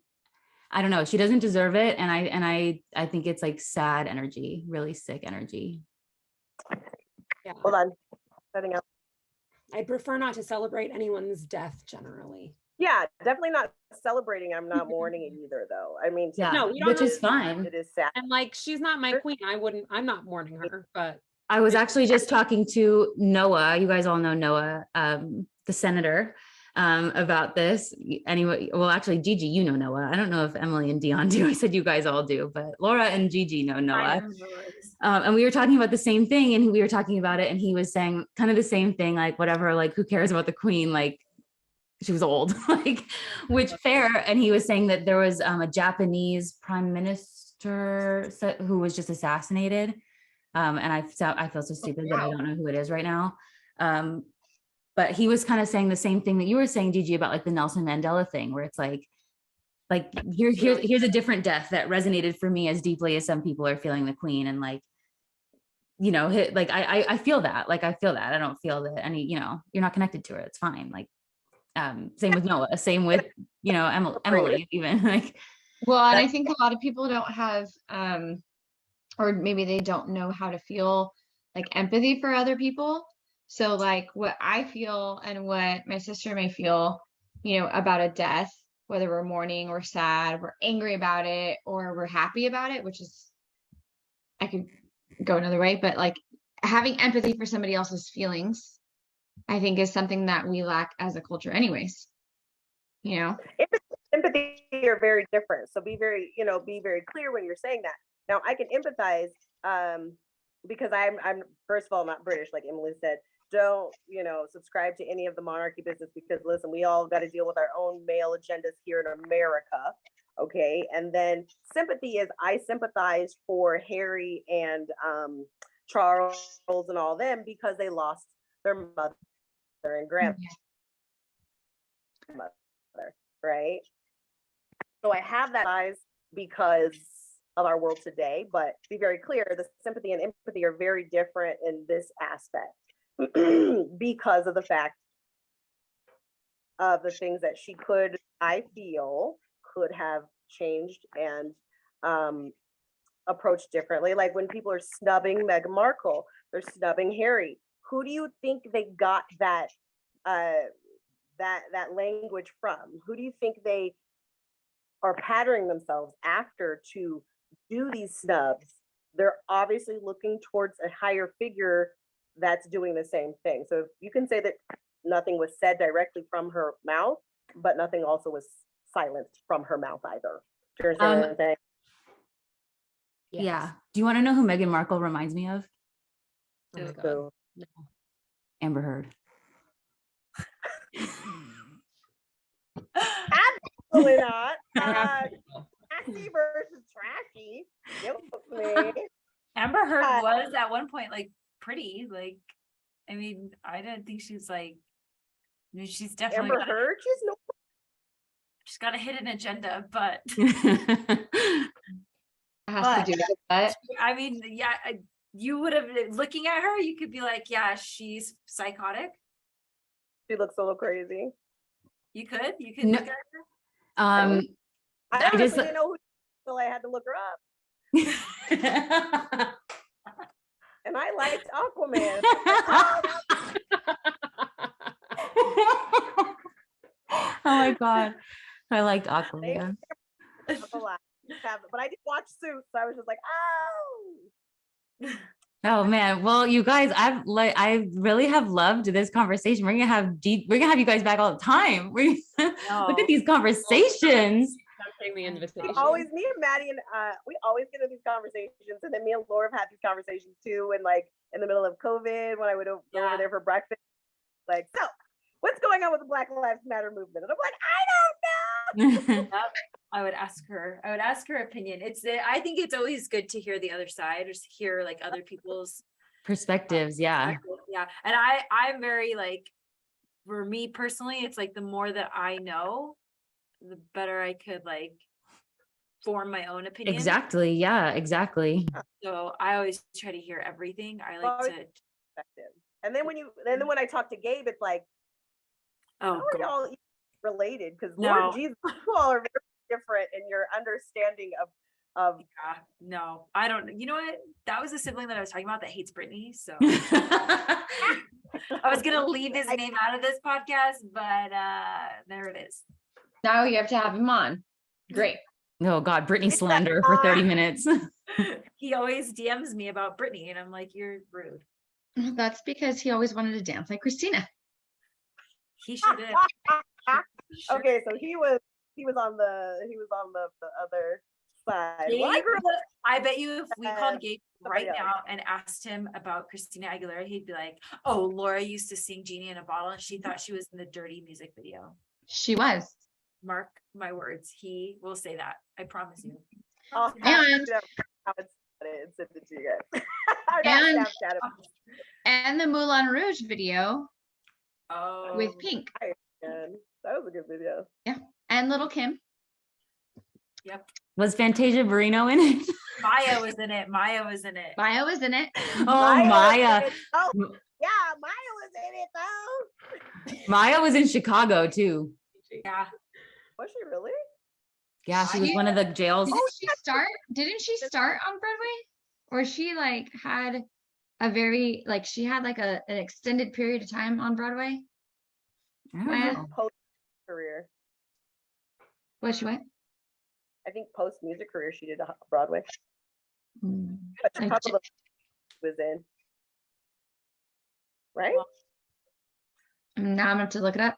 [SPEAKER 1] I don't know, she doesn't deserve it. And I think it's like sad energy, really sick energy.
[SPEAKER 5] Yeah.
[SPEAKER 2] Hold on. Setting up.
[SPEAKER 5] I prefer not to celebrate anyone's death generally.
[SPEAKER 2] Yeah, definitely not celebrating. I'm not mourning it either, though. I mean,
[SPEAKER 1] Yeah,
[SPEAKER 5] No, we don't
[SPEAKER 1] which
[SPEAKER 5] have
[SPEAKER 1] is fine.
[SPEAKER 2] it is sad.
[SPEAKER 5] And like, she's not my queen. I'm not mourning her, but
[SPEAKER 1] I was actually just talking to Noah. You guys all know Noah, the senator, about this. Anyway, well, actually, Gigi, you know Noah. I don't know if Emily and Dionne do. I said you guys all do, but Laura and Gigi know Noah. And we were talking about the same thing, and we were talking about it, and he was saying kind of the same thing, like whatever, like who cares about the queen? Like she was old, like, which fair. And he was saying that there was a Japanese prime minister who was just assassinated. And I feel so stupid that I don't know who it is right now. But he was kind of saying the same thing that you were saying, Gigi, about like the Nelson Mandela thing, where it's like here's a different death that resonated for me as deeply as some people are feeling the queen. And like, you know, like I feel that, like I feel that. I don't feel that any, you know, you're not connected to her. It's fine. Like, same with Noah, same with, you know, Emily even like.
[SPEAKER 4] Well, and I think a lot of people don't have, or maybe they don't know how to feel like empathy for other people. So like what I feel and what my sister may feel, you know, about a death, whether we're mourning or sad, we're angry about it, or we're happy about it, which is, I could go another way, but like having empathy for somebody else's feelings, I think is something that we lack as a culture anyways, you know?
[SPEAKER 2] Empathy are very different. So be very clear when you're saying that. Now I can empathize because I'm first of all not British, like Emily said. Don't, you know, subscribe to any of the monarchy business because listen, we all got to deal with our own male agendas here in America. Okay. And then sympathy is I sympathize for Harry and Charles and all them because they lost their mother and grandmother, right? So I have that eyes because of our world today, but be very clear, the sympathy and empathy are very different in this aspect because of the fact of the things that she could, I feel, could have changed and approached differently. Like when people are snubbing Meghan Markle, they're snubbing Harry. Who do you think they got that that language from? Who do you think they are patterning themselves after to do these snubs? They're obviously looking towards a higher figure that's doing the same thing. So you can say that nothing was said directly from her mouth, but nothing also was silenced from her mouth either. Do you understand what I'm saying?
[SPEAKER 1] Yes. Yeah. Do you want to know who Meghan Markle reminds me of?
[SPEAKER 5] Oh my God.
[SPEAKER 2] So,
[SPEAKER 5] No.
[SPEAKER 1] Amber Heard.
[SPEAKER 2] absolutely not. Trashy versus trashy.
[SPEAKER 3] Amber Heard was at one point like pretty, like, I mean, I didn't think she's like, I mean, she's definitely
[SPEAKER 2] Amber Heard.
[SPEAKER 3] she's got a hidden agenda, but
[SPEAKER 4] It has to do with that.
[SPEAKER 3] I mean, yeah, you would have, looking at her, you could be like, yeah, she's psychotic.
[SPEAKER 2] She looks a little crazy.
[SPEAKER 3] You could
[SPEAKER 1] No.
[SPEAKER 3] look at her.
[SPEAKER 2] I
[SPEAKER 1] I
[SPEAKER 2] honestly
[SPEAKER 1] just
[SPEAKER 2] didn't know who until I had to look her up. And I liked Aquaman.
[SPEAKER 1] Oh my God. I liked Aquaman.
[SPEAKER 2] But I did watch Suits, so I was just like, oh.
[SPEAKER 1] Oh man. Well, you guys, I really have loved this conversation. We're gonna have you guys back all the time. Look at these conversations.
[SPEAKER 5] The invitation.
[SPEAKER 2] Always me and Maddie and we always get into these conversations, and then me and Laura have had these conversations too. And like in the middle of COVID, when I would go over there for breakfast, like, so what's going on with the Black Lives Matter movement? And I'm like, I don't know.
[SPEAKER 3] Yep, I would ask her. I would ask her opinion. I think it's always good to hear the other side, or to hear like other people's
[SPEAKER 1] Perspectives. Yeah.
[SPEAKER 3] perspective. Yeah. And I'm very like, for me personally, it's like the more that I know, the better I could like form my own opinion.
[SPEAKER 1] Exactly. Yeah, exactly.
[SPEAKER 3] So I always try to hear everything. I like to.
[SPEAKER 2] And then when I talk to Gabe, it's like,
[SPEAKER 3] Oh,
[SPEAKER 2] how are y'all related? Because
[SPEAKER 3] No.
[SPEAKER 2] Lord Jesus, you all are very different in your understanding of
[SPEAKER 3] yeah, no, I don't. You know what? That was the sibling that I was talking about that hates Britney. So I was gonna leave his name out of this podcast, but there it is.
[SPEAKER 4] Now you have to have him on. Great.
[SPEAKER 1] Oh God, Britney slander for 30 minutes.
[SPEAKER 3] He always DMs me about Britney, and I'm like, you're rude.
[SPEAKER 4] That's because he always wanted to dance like Christina.
[SPEAKER 3] He should have.
[SPEAKER 2] Okay, so he was on the other side. Well,
[SPEAKER 3] I bet you if we called Gabe right now and asked him about Christina Aguilera, he'd be like, oh, Laura used to sing Genie in a Bottle and she thought she was in the Dirty music video.
[SPEAKER 4] She was.
[SPEAKER 3] Mark my words, he will say that. I promise you.
[SPEAKER 4] And
[SPEAKER 2] send it to you guys.
[SPEAKER 4] and the Moulin Rouge video with Pink.
[SPEAKER 2] That was a good video.
[SPEAKER 4] Yeah. And Little Kim.
[SPEAKER 3] Yep.
[SPEAKER 1] Was Fantasia Barrino in it?
[SPEAKER 3] Maya was in it.
[SPEAKER 4] Maya was in it.
[SPEAKER 1] Oh, Maya.
[SPEAKER 2] Oh, yeah, Maya was in it though.
[SPEAKER 1] Maya was in Chicago too.
[SPEAKER 3] Yeah.
[SPEAKER 2] Was she really?
[SPEAKER 1] Yeah, she was one of the jails.
[SPEAKER 4] Didn't she start on Broadway? Or she like had a very she had like an extended period of time on Broadway?
[SPEAKER 2] Post career.
[SPEAKER 4] What she went?
[SPEAKER 2] I think post music career she did a Broadway. But
[SPEAKER 4] Like
[SPEAKER 2] Chicago was in. Right?
[SPEAKER 4] Now I'm gonna have to look it up.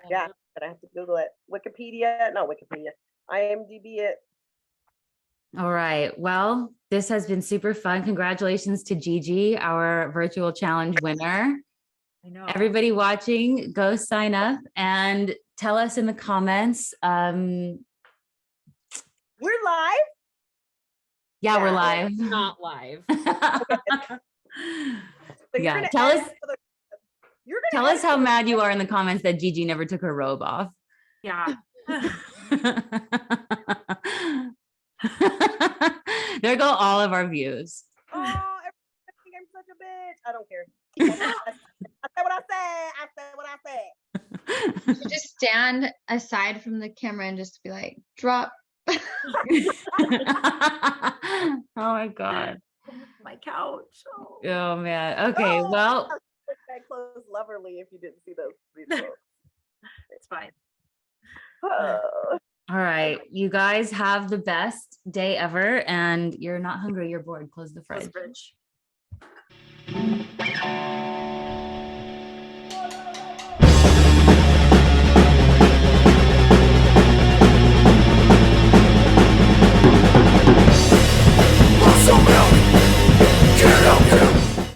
[SPEAKER 2] Yeah, but I have to Google it. Not Wikipedia. IMDb it.
[SPEAKER 1] All right. Well, this has been super fun. Congratulations to Gigi, our virtual challenge winner.
[SPEAKER 3] I know.
[SPEAKER 1] Everybody watching, go sign up and tell us in the comments.
[SPEAKER 2] We're live.
[SPEAKER 1] Yeah, we're live.
[SPEAKER 5] Not live.
[SPEAKER 1] Yeah, tell us how mad you are in the comments that Gigi never took her robe off.
[SPEAKER 3] Yeah.
[SPEAKER 1] There go all of our views.
[SPEAKER 2] Oh, everybody think I'm such a bitch. I don't care. I said what I said. I said what I said.
[SPEAKER 4] You just stand aside from the camera and just be like, drop.
[SPEAKER 1] Oh my God.
[SPEAKER 3] My couch.
[SPEAKER 1] Oh man. Okay, well.
[SPEAKER 2] I closed Loverly if you didn't see those videos.
[SPEAKER 3] It's fine.
[SPEAKER 1] All right. You guys have the best day ever, and you're not hungry, you're bored. Close the fridge.
[SPEAKER 3] Fridge.